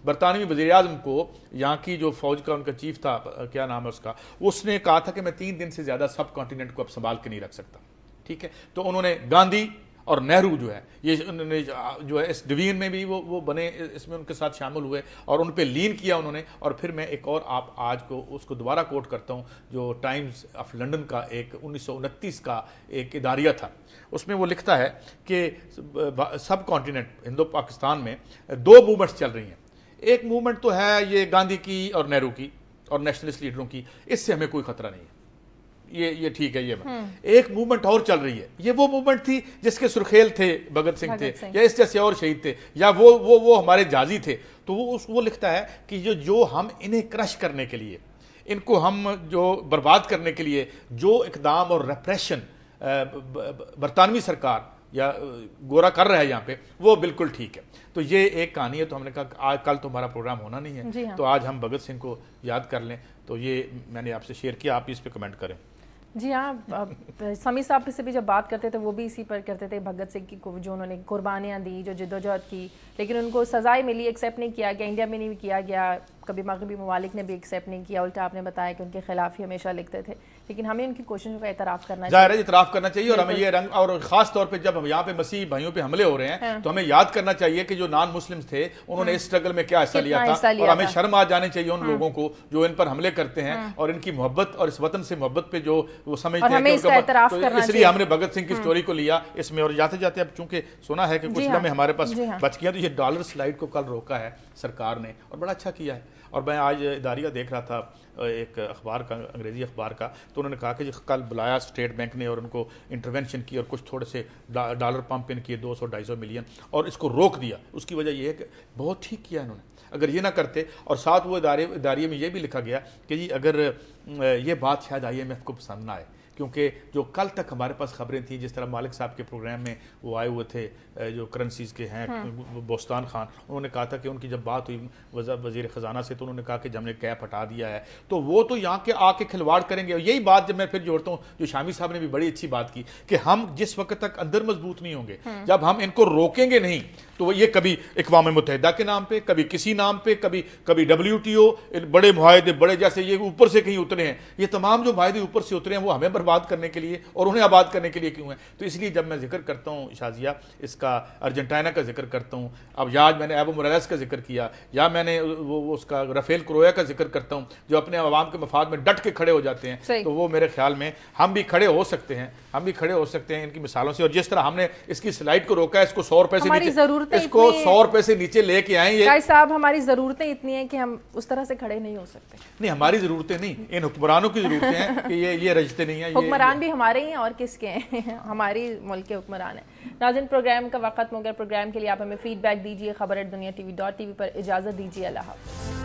बरतानवी वज़ीर आज़म को, यहाँ की जो फौज का उनका चीफ था, क्या नाम है उसका, उसने कहा था कि मैं 3 दिन से ज़्यादा सब कॉन्टिनेंट को अब संभाल के नहीं रख सकता। ठीक है, तो उन्होंने गांधी और नेहरू जो है, ये उन्होंने जो है इस डिवीजन में भी वो बने, इसमें उनके साथ शामिल हुए और उन पे लीन किया उन्होंने। और फिर मैं एक और आप आज को उसको दोबारा कोट करता हूँ, जो टाइम्स ऑफ लंदन का एक 1929 का एक इदारिया था, उसमें वो लिखता है कि सब कॉन्टिनेंट हिंदो पाकिस्तान में 2 मूवमेंट्स चल रही हैं। एक मूवमेंट तो है ये गांधी की और नेहरू की और नेशनलिस्ट लीडरों की, इससे हमें कोई खतरा नहीं है, ये ठीक है। ये एक मूवमेंट और चल रही है, ये वो मूवमेंट थी जिसके सुर्खेल थे भगत सिंह थे, या इस जैसे और शहीद थे, या वो हमारे जाजी थे। तो वो लिखता है कि जो हम इन्हें क्रश करने के लिए, इनको हम जो बर्बाद करने के लिए जो इकदाम और रेप्रेशन बरतानवी सरकार या गोरा कर रहा है यहाँ पे, वो बिल्कुल ठीक है। तो ये एक कहानी है। तो हमने कहा आज कल तो हमारा प्रोग्राम होना नहीं है, हाँ। तो आज हम भगत सिंह को याद कर लें। तो ये मैंने आपसे शेयर किया, आप इस पे कमेंट करें। जी हाँ, समी साहब से भी जब बात करते थे वो भी इसी पर करते थे, भगत सिंह की जो उन्होंने कुर्बानियाँ दी, जो जद्दोजहद की, लेकिन उनको सजाएं मिली, एक्सेप्ट नहीं किया गया, इंडिया में नहीं किया गया, कभी मगरबी ममालिक ने भी एक्सेप्ट नहीं किया, उल्टा आपने बताया कि उनके खिलाफ ही हमेशा लिखते थे। लेकिन हमें उनकी कोशिशों का एतराफ़ करना चाहिए, एतराफ़ करना चाहिए। और हमें ये रंग, और ख़ास तौर पे जब हम यहाँ पे मसीह भाइयों पे हमले हो रहे हैं, तो हमें याद करना चाहिए कि जो नॉन मुस्लिम्स थे उन्होंने इस स्ट्रगल में क्या हिस्सा लिया था, और हमें शर्म आ जानी चाहिए उन लोगों को जो इन पर हमले करते हैं, और इनकी मोहब्बत और इस वतन से मोहब्बत पे जो वो समझते हैं। इसलिए हमने भगत सिंह की स्टोरी को लिया इसमें। और जाते जाते अब चूंकि सुना है कि कुछ समय हमारे पास बच गया, तो ये डॉलर स्लाइड को कल रोका है सरकार ने, और बड़ा अच्छा किया है। और मैं आज इदारिया देख रहा था एक अखबार का, अंग्रेजी अखबार का, तो उन्होंने कहा कि कल बुलाया स्टेट बैंक ने और उनको इंटरवेंशन की और कुछ थोड़े से डॉलर पंप इन किए 200-250 मिलियन, और इसको रोक दिया। उसकी वजह यह है कि बहुत ठीक किया इन्होंने, अगर ये ना करते। और साथ वो इदारिये में ये भी लिखा गया कि जी अगर ये बात शायद IMF को पसंद ना आए, क्योंकि जो कल तक हमारे पास खबरें थी, जिस तरह मालिक साहब के प्रोग्राम में वो आए हुए थे, जो करेंसीज के हैं बोस्तान खान, उन्होंने कहा था कि उनकी जब बात हुई वज़ीर ख़जाना से, तो उन्होंने कहा कि जब हमने कैप हटा दिया है तो वो तो यहाँ के आके खिलवाड़ करेंगे। और यही बात जब मैं फिर जोड़ता हूँ, जो शामी साहब ने भी बड़ी अच्छी बात की कि हम जिस वक्त तक अंदर मजबूत नहीं होंगे, जब हम इनको रोकेंगे नहीं, तो ये कभी अक़वाम मुत्तहिदा के नाम पे, कभी किसी नाम पे, कभी WTO, बड़े मुआहदे, बड़े जैसे ये ऊपर से कहीं उतरे हैं, ये तमाम जो मुआहदे ऊपर से उतरे हैं वो हमें आबाद करने के लिए और उन्हें आबाद करने के लिए क्यों है। तो इसलिए जब मैं जिक्र करता हूँ शाजिया इसका अर्जेंटीना का जिक्र करता हूँ, अब या मैंने एवो मोरालेस का जिक्र किया, या मैंने वो उसका राफेल क्रोया का जिक्र करता हूँ जो अपने अवाम के मफाद में डट के खड़े हो जाते हैं, तो वो मेरे ख्याल में हम भी खड़े हो सकते हैं, हम भी खड़े हो सकते हैं इनकी मिसालों से। और जिस तरह हमने इसकी स्लाइड को रोका है, इसको 100 रुपए से नीचे, इसको 100 रुपए से नीचे लेके आए। साहब हमारी जरूरतें इतनी हैं कि हम उस तरह से खड़े नहीं हो सकते। नहीं, हमारी जरूरतें नहीं, इन हुक्मरानों की जरूरतें हैं कि ये रजते नहीं है। हुक्मरान भी हमारे ही हैं और किसके हैं, हमारी मुल्क के हुक्मरान हैं। नाज़रीन, प्रोग्राम का वक्त हो गया। प्रोग्राम के लिए आप हमें फीडबैक दीजिए। खबर@दुनिया TV.tv पर इजाजत दीजिए। अल्लाह हाफ़िज़।